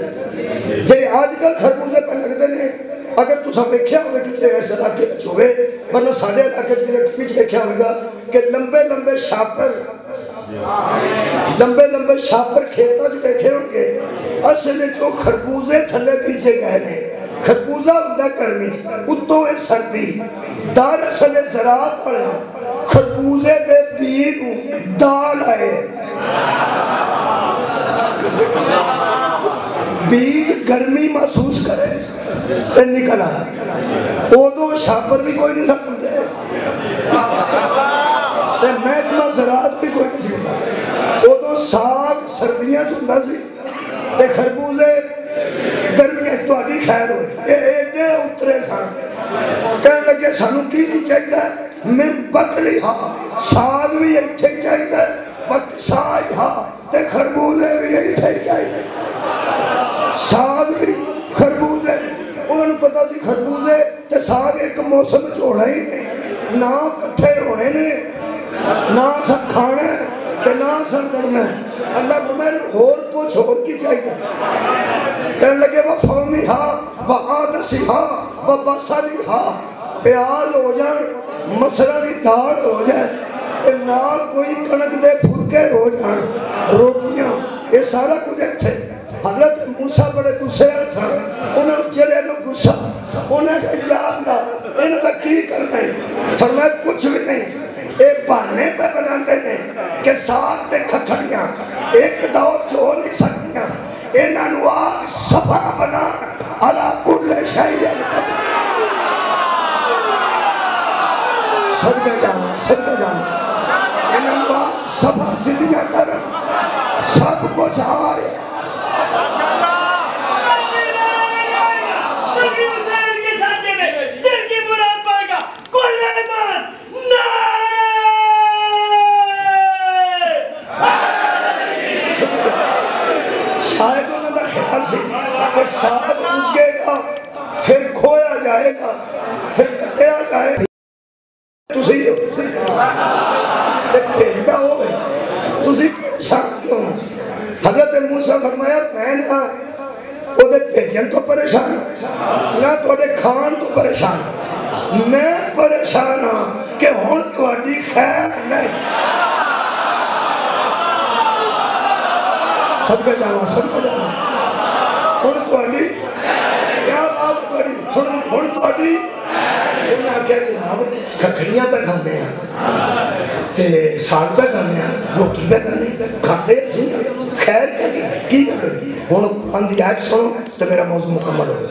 جی آج کل خربوزے پہ لگتے ہیں۔ اگر تُسا دیکھیا ہوئے کہ ایسے علاقے چھوئے ورنہ سارے علاقے پیچھ دیکھیا ہوئے گا کہ لمبے لمبے شاپر کھیتا جو دیکھے ہوں گے اصل جو خربوزے تھلے پیچھے گئے ہیں۔ خربوزہ ہوتا گرمی اتوں ہے سردی، دار اصل زراعت پڑا خربوزے دے بیج دال آئے، بیج گرمی محسوس کرے تے نکل آئے، اوہ شاپر بھی کوئی نہیں سکتے تے محکمہ زراعت بھی کوئی نہیں سکتا، اوہ ساگ سردیاں چندہ سی تے خربوزے گرمیاں تو آگی خیر ہوئے ایڈے اترے سان کہنے لگے سانو کی چاہیے میں بکلی ہاں ساگ بھی ایٹھے چاہیے ساگ ہاں تے خربوزے بھی ایٹھے چاہیے، ساگ بھی خربوزے انہوں نے پتا سی خربوزے تے ساگ ایک موسم چھوڑا ہی نہیں، نہ کٹھے ہونے نے نہ سب کھانا تے نہ سب کرنا ہے۔ اللہ کو میں اور پوچھ اور کی چاہیے کہنے لگے وہ فومی ہاں وہ آدسی ہاں وہ بسالی ہاں پیاز ہو جائیں مسرہ کی داڑ ہو جائے نال کوئی کنک دے پھلکے ہو جائیں روٹیاں یہ سارا کچھ تھے۔ حضرت موسیٰ بڑے غصے تھا انہوں چلے لوگ غصہ انہیں کہا یاد نہ انہیں تک کی کرنا ہے فرمایا کچھ بھی نہیں ایک بہانے پہ بناتے ہیں کہ ساتھ تے کھکھڑیاں ایک دور چھو نہیں سکتیاں انہاں نو آگ صفا بنا علا کل شیء صدقہ جانا انہاں نو آگ صفا زندگیاں کر سب کچھ آئے شاید انہوں نے خیال سے کہ ساتھ اگے گا پھر کھویا جائے گا پھر کٹیا جائے گا تُسی ایک بھیجدہ ہو گئے تُسی پریشان کیوں حضرت موسیٰ فرمایا میں نہ وہ دے بھیجن تو پریشان نہ تو دے کھان تو پریشان میں پریشان ہوں کہ ہون تو اڈی خیر نہیں سب کا جانا ہن تہاڈی کیا بات کری ہن تہاڈی انہاں کہا جناب کھکڑیاں پہ کھاندے ہیں تے ساگ پہ کھاندے ہیں روٹی پہ کھاندے سی خیر کی کرے ہن قرآن دی آیت سنو تو میرا موضوع مکمل ہو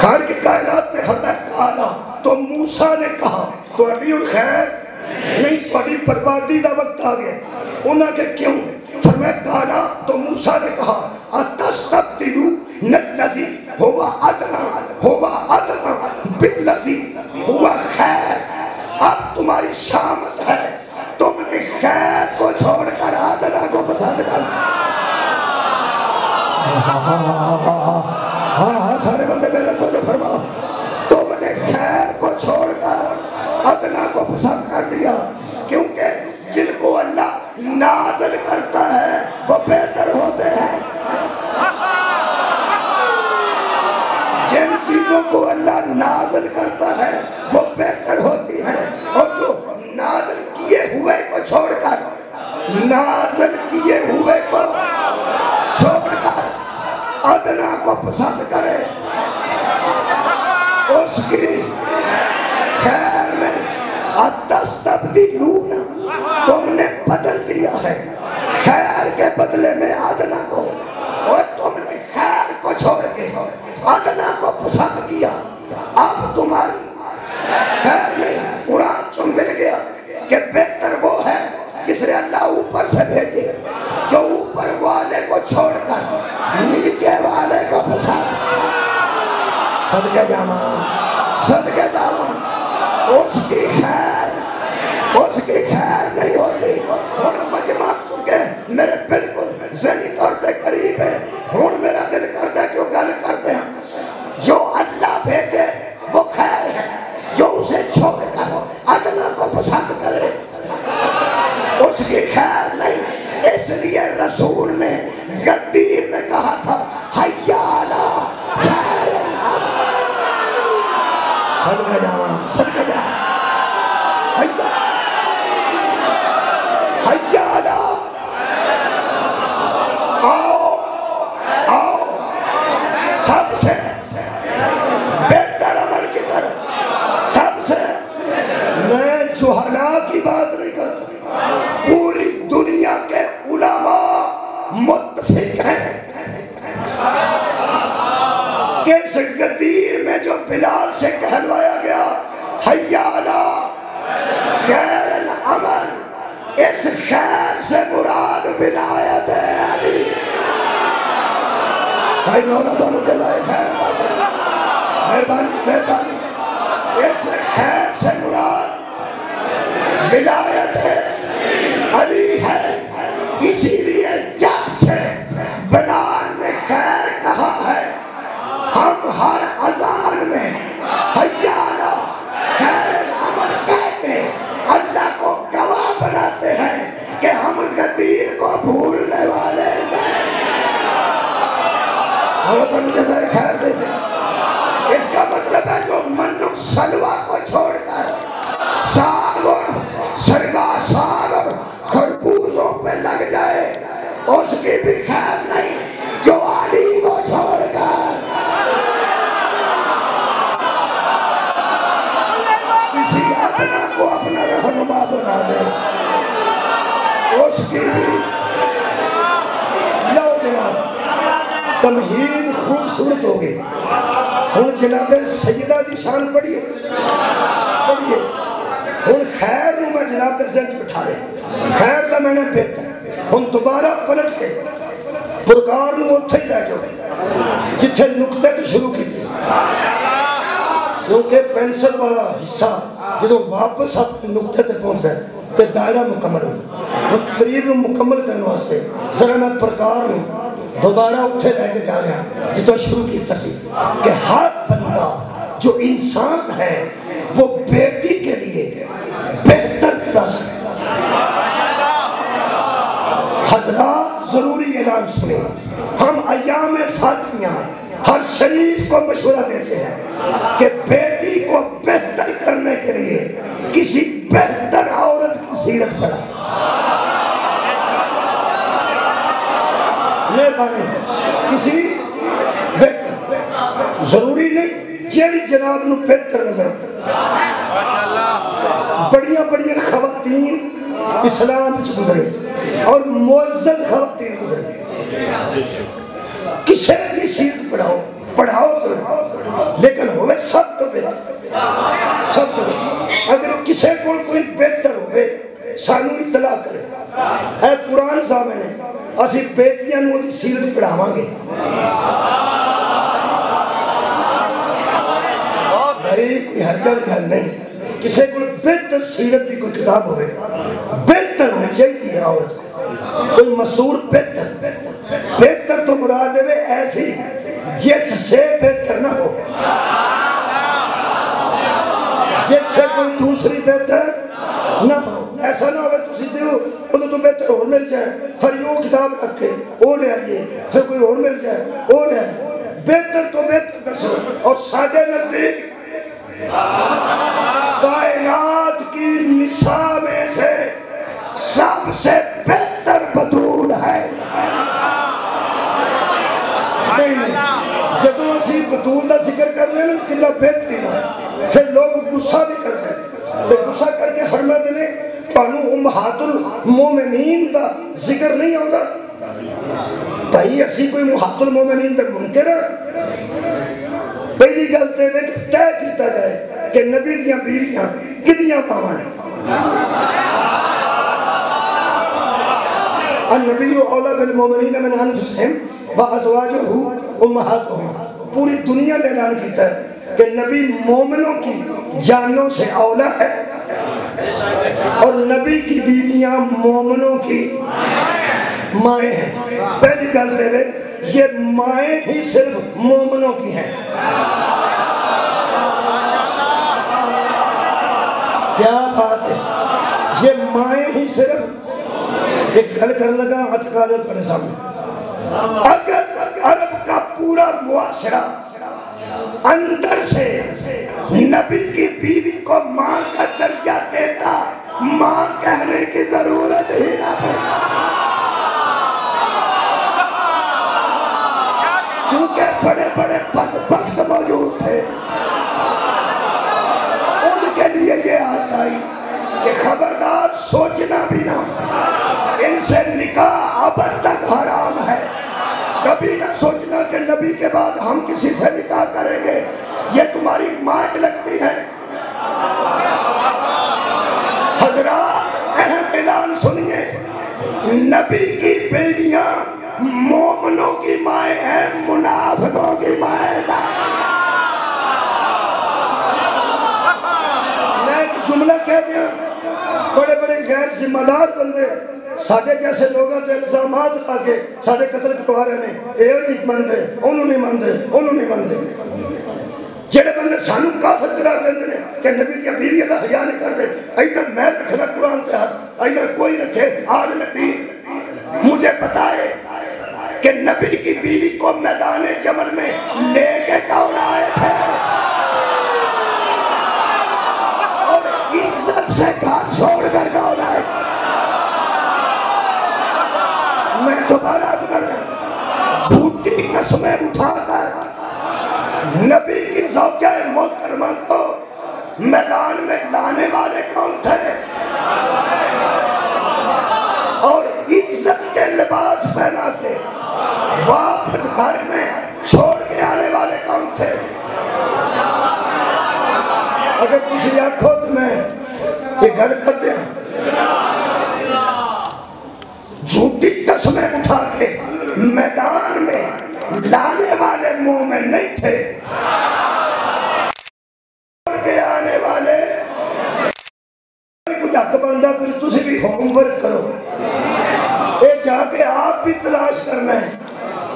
خیر کی کائنات میں فرمایا کہا تو موسیٰ نے کہا تہاڈی خیر نہیں تہاڈی بربادی دا وقت آ گیا انہاں کہ کیوں فرمایا کہا تو موسیٰ نے کہا اتستبدلوا الذی هو ادنی بالذی هو خیر اب تمہاری شامت ہے تم نے خیر کو چھوڑ کر ادنا کو پسند کرنا ہاں سارے بندے میرے کو جو فرما تم نے خیر کو چھوڑ کر ادنا کو پسند کر دیا کیونکہ جن کو اللہ نازل کرتا ہے وہ بہتر ہوتے ہیں جن چیزوں کو اللہ نازل کرتا ہے وہ بہتر ہوتی ہیں اور جو نازل کیے ہوئے کو چھوڑ کر ادنا کو پسند کرے اس کی خیر میں اتستبدلون تم نے بدل دیا ہے خیر کے بدلے میں ادنا کو اور تم نے خیر کو چھوڑ کے ادنا کو پسند کیا اب تمہاری خیر میں قرآن چن مل گیا کہ بہتر وہ ہے جسے اللہ اوپر سے بھیجے جو اوپر والے کو چھوڑ کر نیچے والے کو پسند صدقہ جاما اس کی خیر چھوڑ کر ادنا کو پسند کرے اس کی خیر نہیں۔ اس لیے رسول نے غدیر میں کہا تھا حی علی خیر العمل۔ صدقہ جاواں، صدقہ جاواں، حی علی، آؤ آؤ سب سے بہتر عمل کی طرف، سب سے۔ میں جہلاء کی بات نہیں کرتا، پوری دنیا کے علماء متفق ہیں کہ اس غدیر میں جو بلال سے کہلوایا گیا حی علی خیر العمل، اس خیر سے مراد ولایت علی۔ بھائی مولا دونوں کے لائے خیر، مہربانی مہربانی، اس خیر سے مراد ولایت علی ہے۔ اسی لیے جب سے بلال نے خیر کہا ہے، ہم ہر اذان میں حی علی خیر العمل کہہ کے اللہ کو گواہ بناتے ہیں کہ ہم غدیر کو بھولنے والے نہیں۔ اور تم جیسے خیر دے دیں، اس کا مطلب ہے جو من و سلوہ کو چھوڑ کر ساگ اور سرگاہ ساگ اور خربوزوں پہ لگ جائے اس کی بھی خیر نہیں۔ جو علی کو چھوڑ کر کسی ادنا کو اپنا رہنما بنا دے اس کی بھی۔ لو جناب تمہید خوبصورت ہوگی۔ ہوں جناب سیدہ دی شان پڑھیے پڑھیے، ہوں خیر نو میں جناب دے ذہن بٹھا رہے، خیر دا میں نے بہتر۔ ہوں دوبارہ پلٹ کے پرکار نو اتھے ہی لے جاؤ جتھے نقطے تو شروع کی تھی، کیونکہ پینسل والا حصہ جدو واپس اپنے نقطے تے پہنچ گئے تو دائرہ مکمل ہوئی۔ وہ تقریر نو مکمل کرنے واسطے ذرا میں پرکار نو دوبارہ اتھے لے کے جا رہے ہیں جتو شروع کی تھی کہ ہر بندہ جو انسان ہے وہ بیٹی کے لیے بہتر تلاش ہے۔ حضرات ضروری اعلان سنیں، ہم ایام فاطمیہ ہر شریف کو مشورہ دیتے ہیں کہ بیٹی کو بہتر کرنے کے لیے کسی بہتر عورت کی سیرت پڑھائیں۔ کسی بہتر ضروری نہیں جیڑی جناب نو بہتر نظر بڑیاں بڑیاں خواتین اسلام وچ گزرے اور معزز خواتین گزرے، کسی کی سیرت پڑھاؤ پڑھاؤ ضرور، لیکن ہوئے سب تو بہتر، سب تو بہتر۔ اگر کسی کو کوئی بہتر ہوئے سانو اطلاع کرے، اے قرآن صاحب نے اسی بیٹیاں نو دی سیرت پڑھاواں گے۔ بھائی کوئی حرجہ گل نہیں، کسی کو بہتر سیرت دی کوئی کتاب ہوئے، بہتر ہونی چاہیے عورت کو، کوئی مسور بہتر، بہتر تو مراد ہے ایسی جس سے بہتر نہ ہو، جس سے کوئی دوسری بہتر نہ ہو۔ ایسا نہ ہوئے تسی دیو تو بہتر اور مل جائے، پھر یہ کتاب رکھے وہ لے آئیے، پھر کوئی اور مل جائے وہ لے آئیے۔ بہتر تو بہتر دسو۔ اور ساڈے نزدیک کائنات کی نساء میں سے سب سے بہتر بطول ہے۔ جدو اسی بطول دا ذکر کر رہے ہیں کتنا بہترین ہے، پھر لوگ غصہ بھی کرتے ہیں، غصہ کر کے فرماتے ہیں تانوں امہات المومنین دا ذکر نہیں ہوگا۔ بھائی اسی کوئی امہات المومنین دا منکر ہے؟ پہلی گلتے میں طے کیتا جائے کہ نبی دیاں بیویاں کدیاں پاواں ہیں۔ النبی اولا بالمومنین من انفسہم وازواجہ امہاتہم، پوری دنیا نے اعلان کیتا ہے کہ نبی مومنوں کی جانوں سے اولا ہے اور نبی کی بیویاں مومنوں کی مائیں ہیں۔ پہلی گل دے رہے یہ مائیں ہی صرف مومنوں کی ہیں، کیا بات ہے، یہ مائیں ہی صرف ایک گھر کر لگا اتکالے پڑے سامنے، اگر عرب کا پورا معاشرہ اندر سے نبی کی بیوی کو ماں کا درجہ دیتا، ماں کہنے کی ضرورت ہی نہ پڑتی، چونکہ بڑے بڑے بدبخت موجود تھے، ان کے لیے یہ آتا ہی کہ خبردار سوچنا بھی نہ، ان سے نکاح ابد تک حرام ہے، کبھی نہ سوچنا کہ نبی کے بعد ہم کسی سے نکاح کریں گے، یہ تمہاری ماں لگتی ہے۔ حضرات اہم اعلان سنیے، نبی کی بیویاں مومنوں کی مائیں ہیں، منافقوں کی مائیں ہیں۔ میں ایک جملہ کہہ دیا، بڑے بڑے غیر ذمہ دار بندے ساڑھے جیسے لوگوں سے الزامات آگے ساڑھے قتل کروا رہے ہیں، یہ نہیں مندے، انہوں نہیں مندے، انہوں نہیں مندے، جڑے بندے سانوں کافر قرار دیندے ہیں کہ نبی کی بیوی کا حیا نہیں کرتے، ادھر میں رکھنا قرآن کے ہاتھ، ادھر کوئی رکھے عالم دین مجھے بتائے کہ نبی کی بیوی کو میدان جمل میں لے کے کون آئے تھے اور عزت سے گھر چھوڑ کر کون آئے تھے؟ میں دوبارہ کر رہا ہوں، جھوٹی قسمیں اٹھا کر نبی کی زوجہ محترمہ کو میدان میں لانے والے کون تھے اور عزت کے لباس پہنا کے واپس گھر میں چھوڑ کے آنے والے کون تھے؟ اگر کسی خود میں یہ گھر کر دیں، جھوٹی قسمیں اٹھا کے میدان میں لانے والے مومن نہیں تھے، کے آنے والے کچھ حق بندہ کچھ تسی بھی ہوم ورک کرو، اے جا کے آپ بھی تلاش کرنا ہے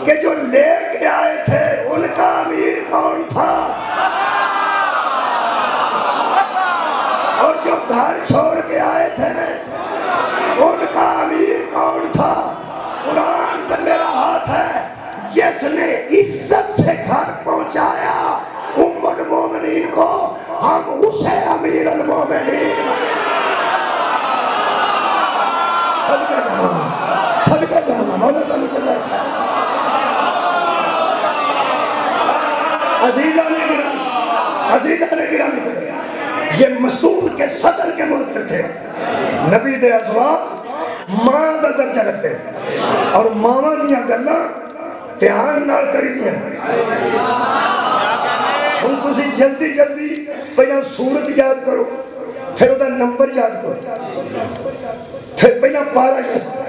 کہ جو لے کے آئے تھے ان کا امیر کون تھا اور جو گھر چھوڑ کے آئے تھے ان کا امیر کون تھا۔ قرآن پہ میرا ہاتھ ہے، جس نے عزت سے گھر پہنچایا ام المومنین کو، ہم اسے امیر المومنین صدقہ جانا مولا تعالیٰ کے لئے۔ عزیزان گرامی، یہ مسعود کے صدر کے منکر تھے، نبی دے ازواج ماں دا درجہ رکھتے اور ماما دیا گلہ دھیان نال کری دیا۔ ہم تسی جلدی جلدی پہلا سورت یاد کرو، پھر وہ نمبر یاد کرو، پھر پہلا پارہ یاد کرو،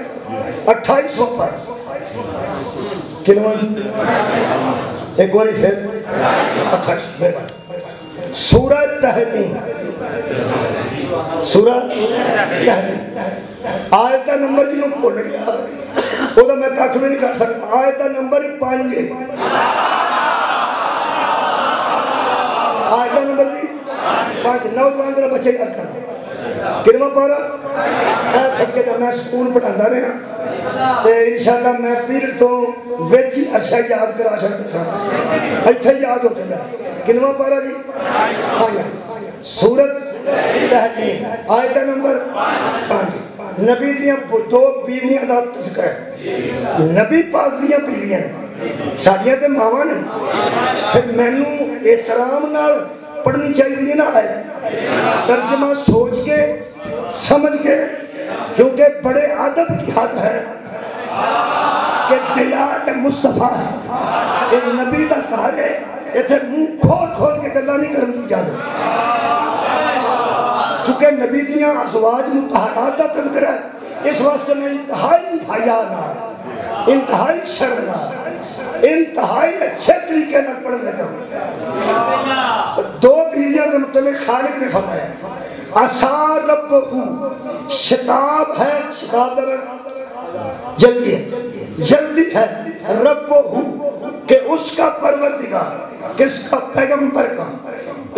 2800 پر کنوان ایک واری پھر 28 سورہ تحریم، سورہ تحریم آیتہ نمبر جنہوں پڑھ گیا وہ تو میں کاکھ میں نہیں کر سکتا، آیتہ نمبر 5 آیتہ نمبر 5 نوجوان ذرا بچے یاد کرنا کنواں پارا میں سب کے جب میں سکول پڑھاندہ رہا تو انشاءاللہ میں پیر تو ویچی عرشہ یاد کرا سکتا تھا، ایتھے یاد ہوتے ہیں کنواں پارا جی سورت تحریم آیتہ نمبر 5 نبی دیاں دو بیویاں دا تذکر ہے، نبی پاک دیاں بیویاں ساڑیاں تے ماما نے، پھر مینوں احترام نال پڑھنی چاہیے نہ آئے، ترجمہ سوچ کے سمجھ کے، کیونکہ بڑے عدب کی حد ہے کہ دیار مصطفیٰ ہے، ایک نبی دا کہا ہے ایتھے منہ کھول کھول کے گلہ نہیں کرن دی جاتا، چونکہ نبی دیاں ازواج مطہرات دا تذکرہ ہے، اس واسطے میں انتہائی حیا نہ، انتہائی شرم نہ، انتہائی اچھے طریقے نہ پڑھ لگا ہوں۔ دو بیویاں کے متعلق خالق نے فرمایا عَسَىٰ رَبُّهُ، شتاب ہے، شتاب در جلدی ہے، جلدی ہے، رَبُّهُ کہ اس کا پروردگار، کس کا پیغمبر کا،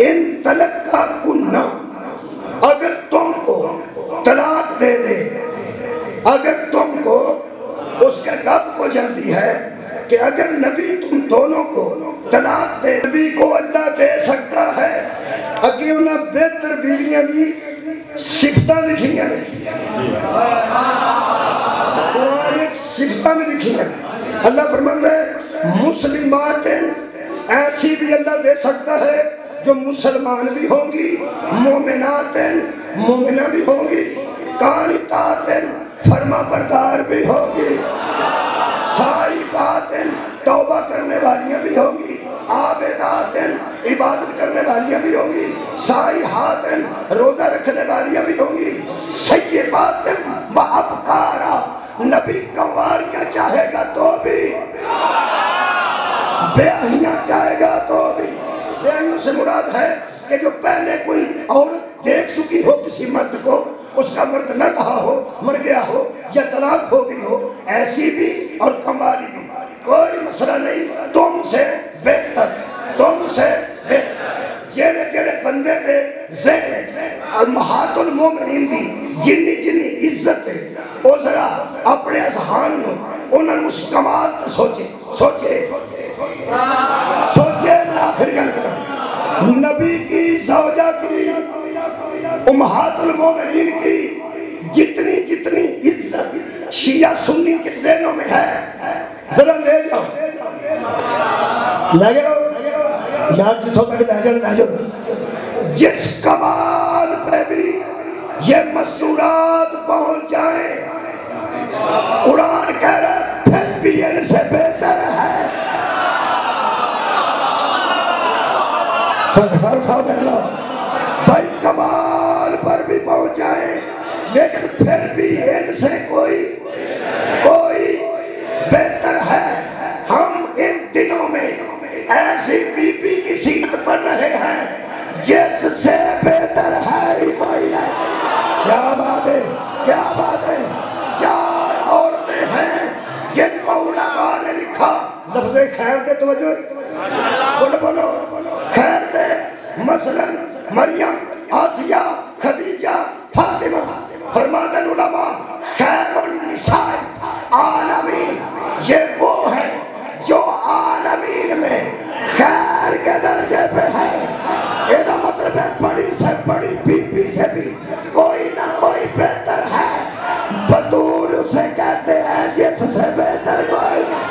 ان تلقا کننا اگر اگر تم کو اس کے رب کو جانتی ہے کہ اگر نبی تم دونوں کو طلاق دے، نبی کو اللہ دے سکتا ہے، اگر انہیں بہتر بیویاں بھی صفتہ لکھی ہیں، قرآن ایک صفتہ میں لکھی ہیں۔ اللہ فرماتا ہے مسلمات ایسی بھی اللہ دے سکتا ہے جو مسلمان بھی ہوں گی، مومنات مومنہ بھی ہوں گی، قانتات فرما بردار بھی ہوگی، صائبات توبہ کرنے والیاں بھی ہوں گی، عابدات عبادت کرنے والیاں بھی ہوں گی، صائحات روزہ رکھنے والیاں بھی ہوں گی، سیبات وابکارا نبی کنواریاں چاہے گا تو بھی، بیاہیاں چاہے گا تو بھی۔ بیاہیوں سے مراد ہے کہ جو پہلے کوئی عورت دیکھ چکی ہو کسی مرد کو، اس کا مرد نہ رہا ہو، مر گیا ہو یا طلاق ہو گئی ہو، ایسی بھی اور کنواری بھی، کوئی مسئلہ نہیں، تم سے بہتر، تم سے بہتر۔ جیڑے جیڑے بندے دے ذہن امہات المومنین دی جنی جنی عزت ہے، وہ ذرا اپنے اذہان میں انہوں نے اس کمال کو سوچے میں آخر گل کروں۔ نبی کی زوجہ کی امہات المومنین کی جتنی جتنی عزت شیعہ سنی کے ذہنوں میں ہے، ذرا لے جاؤ یار، جتوں تک لے جاؤ، جس کمال پہ بھی یہ مستورات پہنچ جائیں، قرآن کہہ رہا ہے پھر بھی ان سے بہتر ہے۔ بھائی کمال پر بھی پہنچ جائیں لیکن پھر بھی ان سے کوئی بہتر ہے۔ ہم ان دنوں میں ایسی بی بی کی سیرت پڑھ رہے ہیں جس سے بہتر ہے ہی کوئی نہیں۔ کیا بات ہے، کیا بات ہے۔ چار عورتیں ہیں جن کو علماء نے لکھا، لفظ خیر دے توجہ بولو خیر دے، مثلا مریم، آسیہ، خدیجہ، فاطمہ، فرماتے علماء خیر النساء عالمین، یہ وہ ہے جو عالمین میں خیر کے درجے پہ ہے۔ یہ مطلب ہے بڑی سے بڑی بی بی سے بھی کوئی نہ کوئی بہتر ہے۔ بطول اسے کہتے ہیں جس سے بہتر کوئی نہیں۔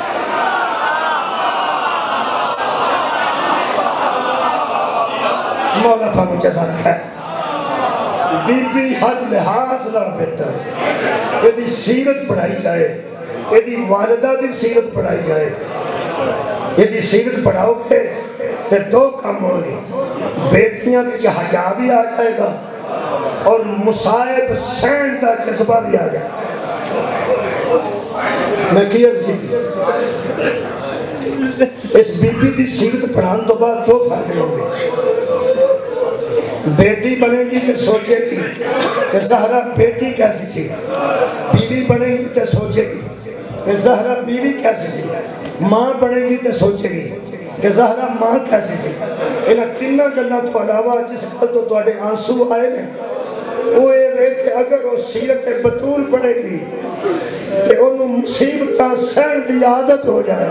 مولا پاک مجھے ہے بی بی ہر لحاظ نہ بہتر ہے۔ یہ دی سیرت پڑھائی جائے، یہ دی والدہ دی سیرت پڑھائی جائے، یہ دی سیرت پڑھاؤ گے تو دو کام ہوں گے، بیٹیاں بھی حیا بھی آ جائے گا اور مصائب سین کا جذبہ بھی آ جائے گا۔ میں کی عرض کی تھی اس بی بی دی سیرت پڑھان تو بعد دو فائدے ہوں گے۔ بیٹی بنے گی تو سوچے گی کہ زہرا بیٹی کیسی تھی، بیوی بنے گی تو سوچے گی کہ زہرا بیوی کیسی تھی، ماں بنے گی تو سوچے گی کہ زہرا ماں کیسی تھی۔ انہاں تینہ گلہ تو علاوہ جس کا تو تواڈے آنسو آئے نے وہ یہ کہ اگر وہ سیرت بطول پڑھے گی کہ انہوں مصیبتاں سہن دی عادت ہو جائے۔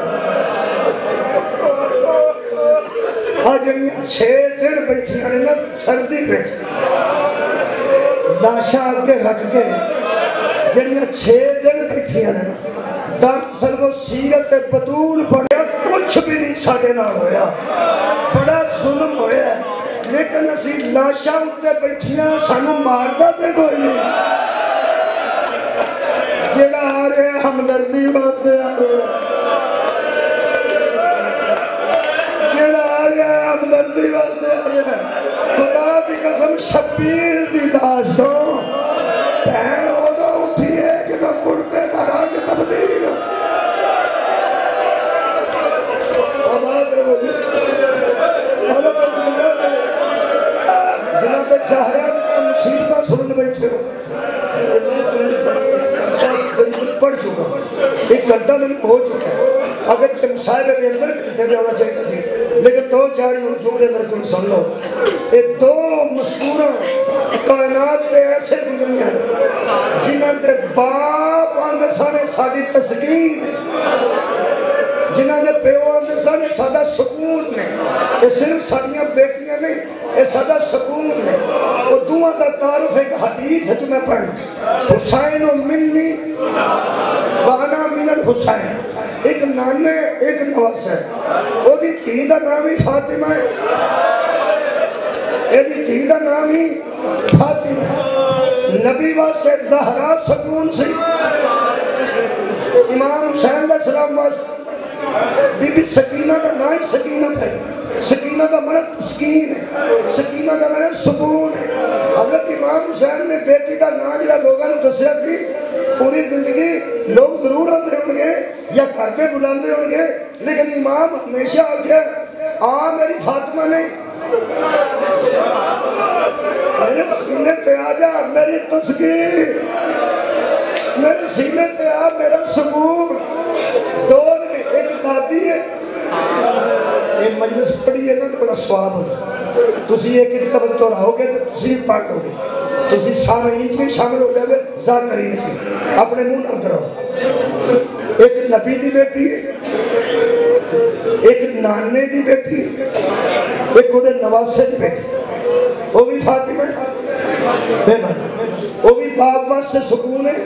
آج انہیں 6 دن بیٹھی ہیں نا سردی پہ لاشا آگے رکھ کے جنہیں 6 دن بیٹھی ہیں نا دراصل وہ سیرت بطول پڑھیا کچھ بھی نہیں ساڑھے نہ ہویا، بڑا ظلم ہویا ہے، لیکن اسی لاشا اتے بیٹھی ہیں سانو ماردہ تے کوئی نہیں۔ جڑا آ رہے ہیں ہمدردی واسطے آ رہے ہیں، ہمدردی واسطے آ رہے ہیں۔ خدا دی قسم شبیر دی لاش دو بہن ادو اٹھی ہے جدو کرتے کا رنگ تبدیل جناب زہرا کا مصیبتہ سن بیٹھے پڑھ چکا ایک گھنٹہ میں ہو چکا ہے، اگر مصاحبے کے اندر گھنٹے میں ہونا چاہیے تھی، لیکن 2-4 جملے میرے کو سن لو۔ یہ 2 مذکورہ کائنات کے ایسے گزری ہیں جنہوں نے باپ تسکین جنہاں نے پیو آندے سن سادہ سکون نے یہ صرف ساڑیاں بیٹیاں نہیں یہ سادہ سکون نے وہ دعا دا تعارف ایک حدیث ہے جو میں پڑھ حسین و منی وانا من الحسین ایک نانے ایک نواس ہے وہ دی تھی دا نام ہی فاطمہ ہے یہ دی تھی دا نام ہی فاطمہ ہے نبی واسے زہرا سکون سی امام حسین علیہ السلام واسے بی بی سکینہ کا نام سکینہ ہے سکینہ کا معنی تسکین ہے سکینہ کا معنی سکون ہے حضرت امام حسین نے بیٹی کا نام جڑا لوگوں نے دسیا سی پوری زندگی لوگ ضرور آتے ہوں گے یا گھر پہ بلاندے ہوں گے لیکن امام ہمیشہ آ گیا آ میری فاطمہ نہیں میرے سینے تے آ جا میری تسکین میرے سینے تے آ میرا سکون دو نے ایک دادی ہے ایک مجلس پڑھی ہے نا تو بڑا سواب ہوگا تسی ایک ایک توجہ رہو گے تو تسی پاک ہو گے تسی سامعین میں شامل ہو جائے ذاکرین سے اپنے منہ اندر ہو ایک نبی دی بیٹی ہے ایک نانے دی بیٹی ایک وہ نواسے دی بیٹی وہ بھی فاطمہ بے من وہ بھی باپ واسطے سکون ہے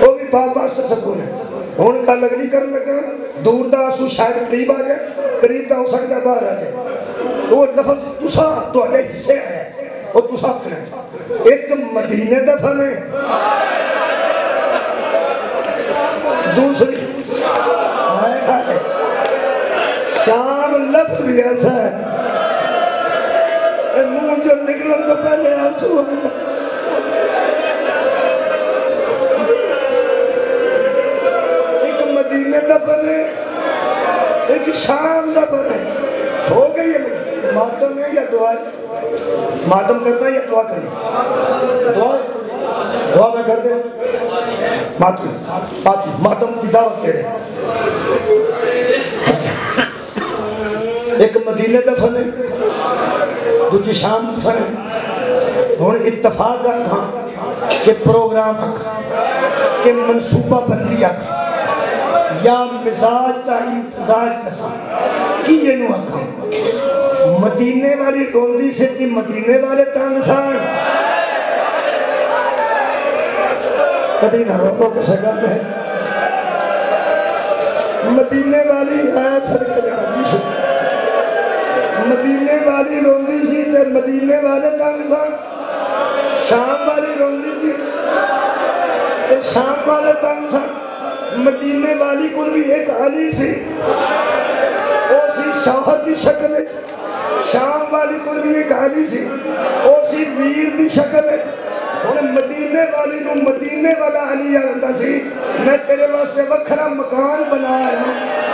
وہ بھی باپ واسطے سکون ہے ہون کا لگنی کرنے لگا دور دا آسو شاید قریب آ گئے قریب دا ہو سکتا باہر آ گئے وہ لفظ تسا تو آگے حصے آئے وہ تسا کریں ایک مدینے دفن ہے دوسری شام لفظ بھی ایسا ہے اے منہ جو نکلن تو پہلے آنسو آئے مدینے دا بنے ایک شام دا بنے ہو گئی ہے ماتم ہے یا دعا ہے ماتم کرنا یا دعا کرنا دعا میں کر دیں ماتم کی دعوت کریں ایک مدینے دا بنے دوسری شام دا بنے ہون اتفاق آکھاں کہ پروگرام آکھاں کہ منصوبہ بندی آکھاں یا مزاج تا امتزاج تسا کی یہ نو آکھاں مدینے والی روندی سے کی مدینے والے تانگ سان کدھی نہ روکو کسے گا میں مدینے والی ہے سرکے جانگی شد مدینے والی روندی سی تے مدینے والے تانگ سان شام والی روندی سی تے شام والے تانگ سان مدینے والی کو بھی ایک علی سی او سی شوہر دی شکل ہے شام والی کو بھی ایک علی سی او سی ویر دی شکل ہے انہیں مدینے والی کو مدینے والا علی آگتا سی میں تیرے واسطے وکھرا مکان بنایا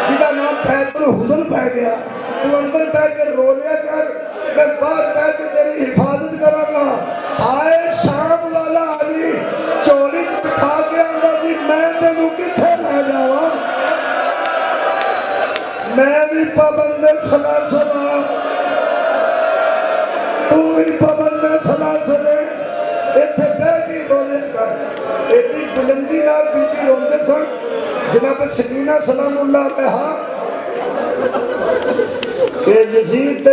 جدا نام پیت پر حضن پہ گیا تو اندر پہ کے رو لیا کر میں باہر پہ کے تیری حفاظت کروں گا آئے شام والا علی چولی بٹھا کے آنگا جی میں تینوں کتھے لے جاؤں میں بھی پابند سلاسلہ تو بھی پابند سلاسلہ ایتھے بیٹی رولے کر ایتی بلندی نال بیٹی روندے سن جناب سکینہ سلام اللہ علیہا کہ یزید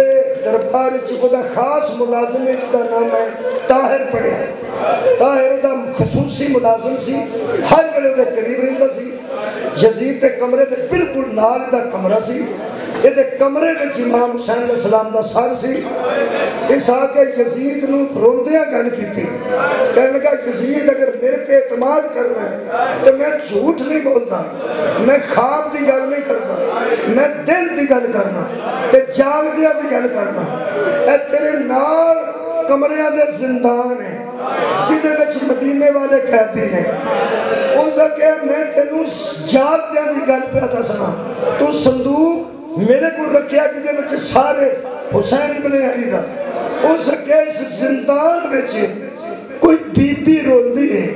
دربار چکو دا خاص ملازم دا نام ہے طاہر پڑے طاہر دا خصوصی ملازم سی ہر بڑے دے قریب رہتا سی یزید دے کمرے دے بالکل نال دا کمرہ سی یہ دے کمرے دے امام حسین علیہ السلام دا سر سی اس آگے یزید نو روندیاں گل کی تھی کہنے لگا یزید اگر میرے کے اعتماد کرنا ہے تو میں جھوٹ نہیں بولتا میں خواب دی گل نہیں کرتا میں دل دی گل کرنا تے جاگ دیا دی گل کرنا اے تیرے نال کمریاں دے زندان ہیں جدے بچ مدینے والے کہتے ہیں اس آگے میں تینوں جاگ دیا دی گل پہ دسنا تو صندوق میرے کو رکھیا جدے بچے سارے حسین ابن علی دا اس کے اس زندان بچے کوئی بی بی رول دی ہے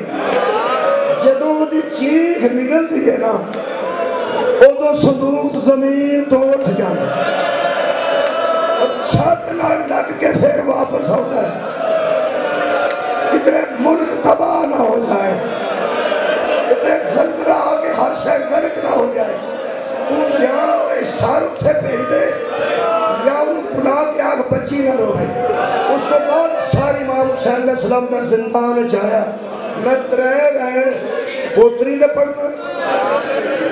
جدوں دی چیخ نگل دی ہے نا او دو صندوق زمین تو اٹھ جانا اور چھت نہ لگ کے پھر واپس ہوتا ہے کتنے ملک تباہ نہ ہو جائے کتنے زلزلہ آگے حسین علیہ السلام کا زندان چایا میں ترے بہن پوتری دے پڑھنا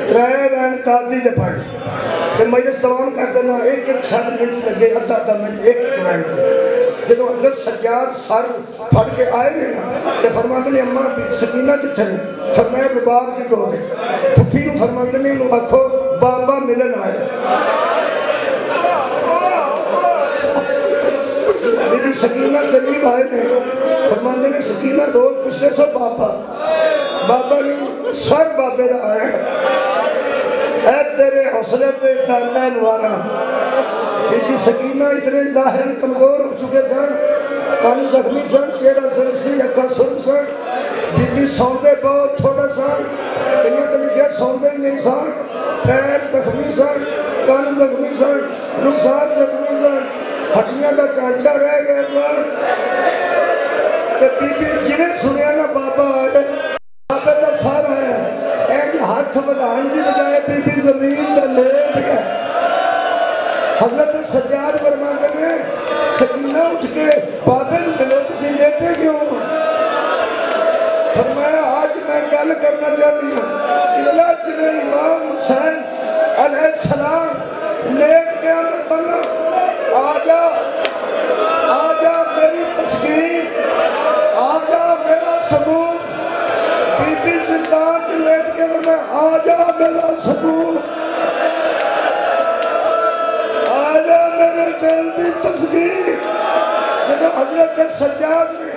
ترے بہن دادی دے پڑھنا تے مجلس دوام کر دینا ایک ایک 7 منٹ لگے آدھا منٹ ایک ایک منٹ جب حضرت سجاد سر پھڑ کے آئے گئے نا تے فرماتے نے اماں سکینہ کتھے فرمایا رباب کی کو دے پھپھی نو فرماتے نے انہوں آکھو بابا ملن آئے میری سکینہ قریب آئے نے فرماتے نے سکینہ روز پوچھتے سو بابا نے سر بابے دا آئے اے تیرے حوصلے پہ دانین والا میری سکینہ اتنے ظاہر کمزور ہو چکے سن کان زخمی سن چہرہ سرسی اکا سن سن بی بی سوندے بہت تھوڑا سن کہیں کہیں سوندے ہی نہیں سن پیر زخمی سن کان زخمی سن رخسار زخمی سن ہٹیاں کا کانچا رہ گئے سن کہ بی بی جنہیں سنیا نا بابا آئے بابا کا سارا ہے ایک ہاتھ بدھان دی بجائے بی بی زمین کا لیٹ گئے حضرت سجاد فرماتے ہیں سکینہ اٹھ کے بابے نے ملو تسی لیٹے کیوں فرمایا آج میں گل کرنا چاہتی ہوں علت نے امام حسین علیہ السلام لیٹ کے اندر سننا آجا میری تشکیر آجا میرا ثبوت بی بی زندان کی لیٹ کے اندر میں آجا میرا ثبوت آجا میرے دل دی تشکیر جب حضرت سجاد نے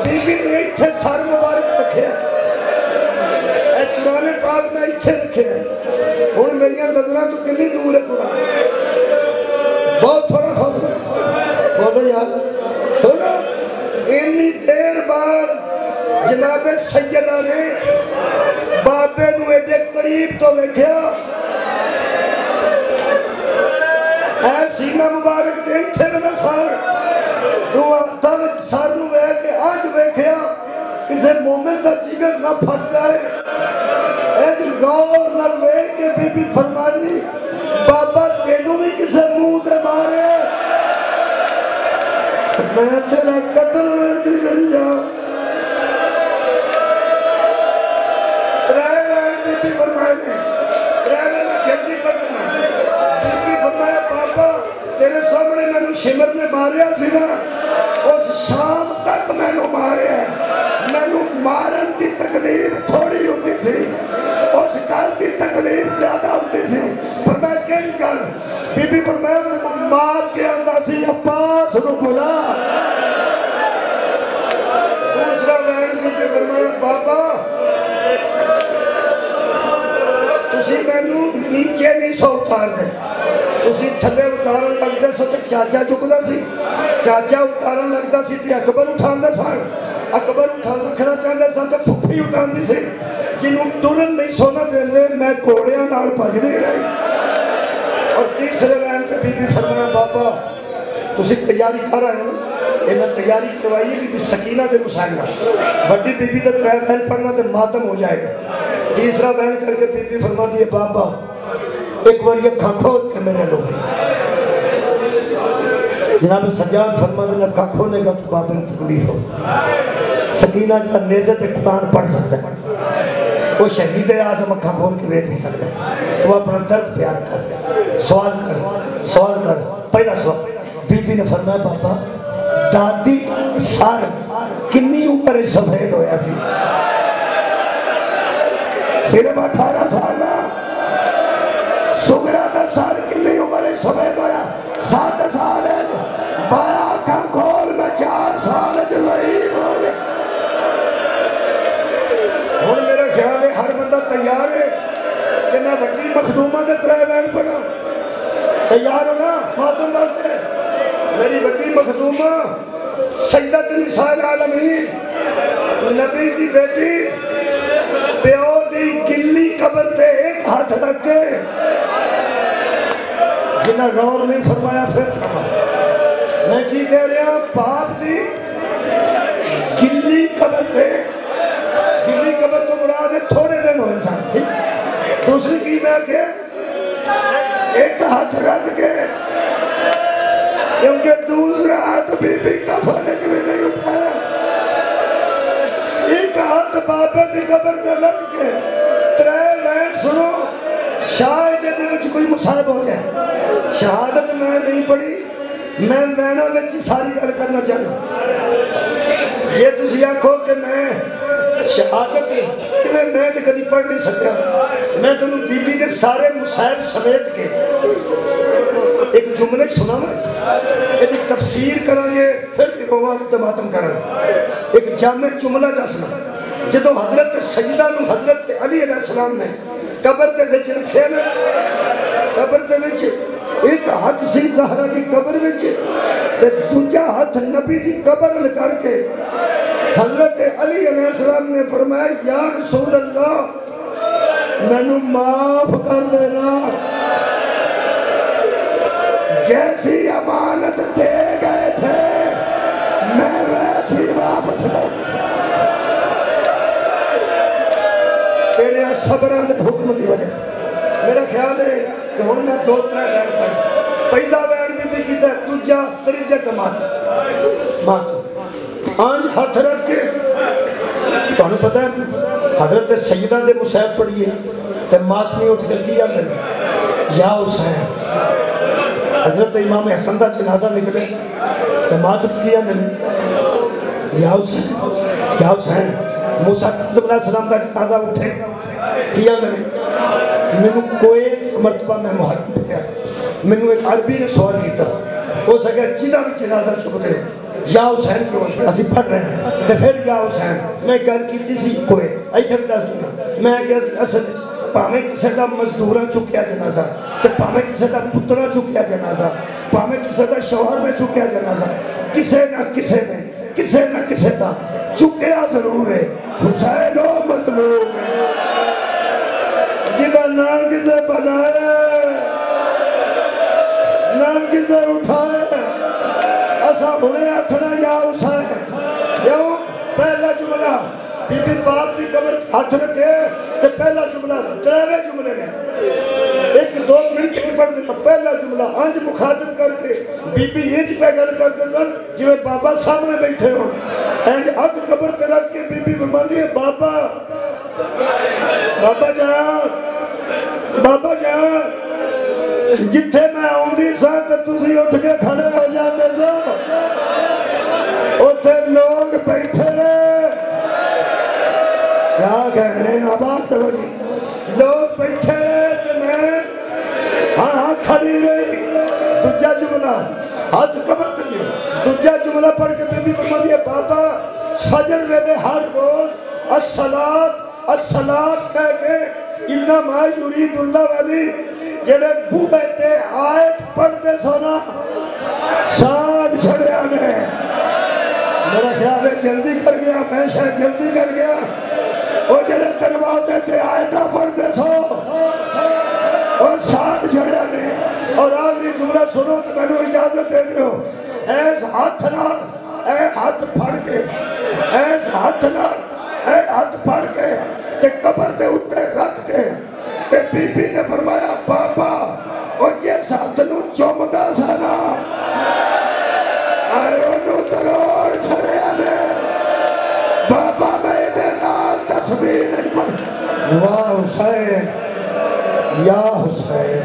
بی بی نے اتھے سر مبارک رکھے اے قرآن پاک میں اتھے رکھے ہوں میری نظرہ تو کلی دور ہے قرآن بہت تھوڑا خوص ہے بولے یار تو نا انی دیر بعد جناب سیدہ نے بابے نو ایڈے قریب تو ویکھیا اے سینہ مبارک دے اتھے میں سار دو آتا میں سار نو کے آج ویکھیا کسے مومن دا جگر نہ پھٹ جائے ایک غور نہ ویکھ کے بی بی فرمانی بابا تینوں بھی کسے منہ دے مارے میں تیرا قتل ویدی رہیا رہے بی بی فرمانے رہے میں جلدی پڑھنا بی بی فرمایا بابا تیرے سامنے میں نے شمر نے ماریا سی نا اس شام تک میں نے ماریا میں نے مارن دی تکلیف تھوڑی ہوتی سی اس گل دی تکلیف زیادہ ہوتی سی فرمایا کیڑی گل بی بی فرمایا میں مار کے آندا سی عباس نو بلا دوسرا بہن بی بی فرمایا بابا تسی میں نے نیچے نہیں سو اتار دے تسی تھلے اتارن لگتے سو تے چاچا چکدا سی چاچا اتارن لگتا سی تے اکبر اٹھان دے سن اکبر اٹھان رکھنا چاہتے سن تے پھپھی اٹھان دی سی جنہوں ٹرن نہیں سونا دے میں کوڑیاں نال بھج نہیں رہی اور تیسرے بہن تے بی بی فرمایا بابا تسی تیاری کر رہے ہیں یہ میں تیاری کروائیے بی بی سکینہ سے مسائلہ بڑی بی بی تے ترے بہن پڑھنا تے ماتم ہو جائے گا تیسرا بہن کر کے بی بی فرما دیے بابا ایک بار یہ کھوت کے میرے لوگ جناب سجاد فرما دینا کھونے کا تو بابے نے تکلیف ہو سکینہ جہاں نیزے تے قرآن پڑھ سکتا ہے وہ شہید اعظم اکھا کھول کے بیٹھ نہیں سکتا ہے تو اپنا درد بیان کر سوال کر پہلا سوال بی بی نے فرمایا بابا دادی سار کنی اوپر سفید ہویا سی صرف 18 سال سگرہ دا سال کنی عمر سفید ہویا 7 سال ہے 12 کھم کھول میں 4 سال ضعیف ہو گیا ہوں میرا خیال ہے ہر بندہ تیار ہے کہ میں بڑی مخدومہ دے ترے بہن پڑھا تیار ہو نا ماتم باسے میری بڑی مخدومہ سیدت نساء العالمین نبی دی بیٹی پیو دی گلی قبر پہ ایک ہاتھ رکھ کے جنہ غور نہیں فرمایا پھر میں کی کہہ رہا باپ دی گلی قبر پہ گلی قبر تو مراد ہے تھوڑے دن ہوئے سان دوسری کی میں کہ ایک ہاتھ رکھ کے کیونکہ دوسرا ہاتھ بی بی کا فنج میں نہیں اٹھایا ایک ہاتھ بابے کی قبر تے رکھ کے ترے لائن سنو شاید یہ کوئی مصائب ہو جائے. شہادت میں نہیں پڑھی, میں وینا وچ ساری گل کرنا چاہنا. یہ تسی آکھو کہ میں شہادت کہ میں تو کبھی پڑھ نہیں سکتا, میں تمہیں بی بی کے سارے مصائب سمیت کے ایک جملے سنا میں ایک تفسیر کریں گے, پھر روان تماتم کریں. ایک جامع جملہ دسنا. جدو حضرت سیدہ نو حضرت علی علیہ السلام نے قبر دے وچ رکھے نا, قبر دے وچ ایک ہاتھ سی زہرا کی قبر وچ تے دوجا ہاتھ نبی دی قبر کر کے حضرت علی علیہ السلام نے فرمایا یا رسول اللہ میں نو معاف کر دینا, جیسی امانت دے گئے تھے میں ویسی واپس لے. تیرے صبران دے حکم دی وجہ میرا خیال ہے کہ ہن میں دو ترے بیان پڑھ. پہلا بیان بھی کیتا ہے, دوجا تریجا کمات مات آنج ہاتھ رکھ کے تو انہوں پتہ ہے حضرت سیدہ دے مصیب پڑھئے تے ماتمی اٹھ کر کیا اندر یا حسین. حضرت امام حسن دا جنازہ نکلے تے ماتم کیا اندر یا حسین یا حسین. موسیٰ علیہ السلام دا جنازہ اٹھے کیا اندر میں نے کوئی مرتبہ میں محرم پڑھیا. میں نے ایک عربی نے سوال کیتا ہو سکے جدہ بھی جنازہ چکتے یا حسین کیوں اسی پڑھ رہے ہیں تو پھر یا حسین میں گل کی تیسی کوئی ایتھے بھی دس دینا. میں کہ اصل پاہمیں کسے دا مزدوراں چکیا جنازہ تے پاہمیں کسے دا پترہ چکیا جنازہ پاہمیں کسے دا شوہر میں چکیا جنازہ کسے نہ کسے دا چکیا ضرور ہے. حسین و مطلوب جدہ نام کسے بنائے نام کسے اٹھائے ایسا بھولے اکھنا یا حسین. یوں پہلا جملہ بی بی باپ کی قبر ہاتھ رکھے تو پہلا جملہ ترے جملے نے ایک دو منٹ کی پڑھ دیتا. پہلا جملہ آنج مخاطب کر کے بی بی یہ پہ گل کرتے سن جو بابا سامنے بیٹھے ہوں اینج ہاتھ قبر تے رکھ کے بی بی فرماتی ہے بابا جان جتھے میں آؤندی سا تے تسی اٹھ کے کھڑے ہو جاتے سو اتھے لوگ بیٹھے رہے. کیا کہنے ہیں آباد توڑی لوگ بیٹھے رہے تے میں ہاں کھڑی رہی. دوجا جملہ ہاتھ قبر تے دوجا جملہ پڑھ کے بی بی فرماتی ہے بابا فجر ویلے ہر روز الصلاۃ کہہ کے انما یرید اللہ والی جڑے بوبے تے آیت پڑھ دے سونا ساڑھ چھڑیا نے. میرا خیال ہے جلدی کر گیا, میں شاید جلدی کر گیا. اور جڑے دروازے تے آیتہ پڑھ دے سو اور ساڑھ چھڑیا نے. اور آخری جملہ سنو تو میں نے اجازت دے دیو ایس ہاتھ نہ اے ہاتھ پھڑ کے ایس ہاتھ نہ اے ہاتھ پھڑ کے تے قبر دے اتے رکھ کے تے بی بی نے فرمایا بابا اور جس ہاتھ نو چومدہ سانا آئے انہوں تروڑ چھڑے آنے بابا میں دے نال تصویر نہیں پڑھ. واہ حسین یا حسین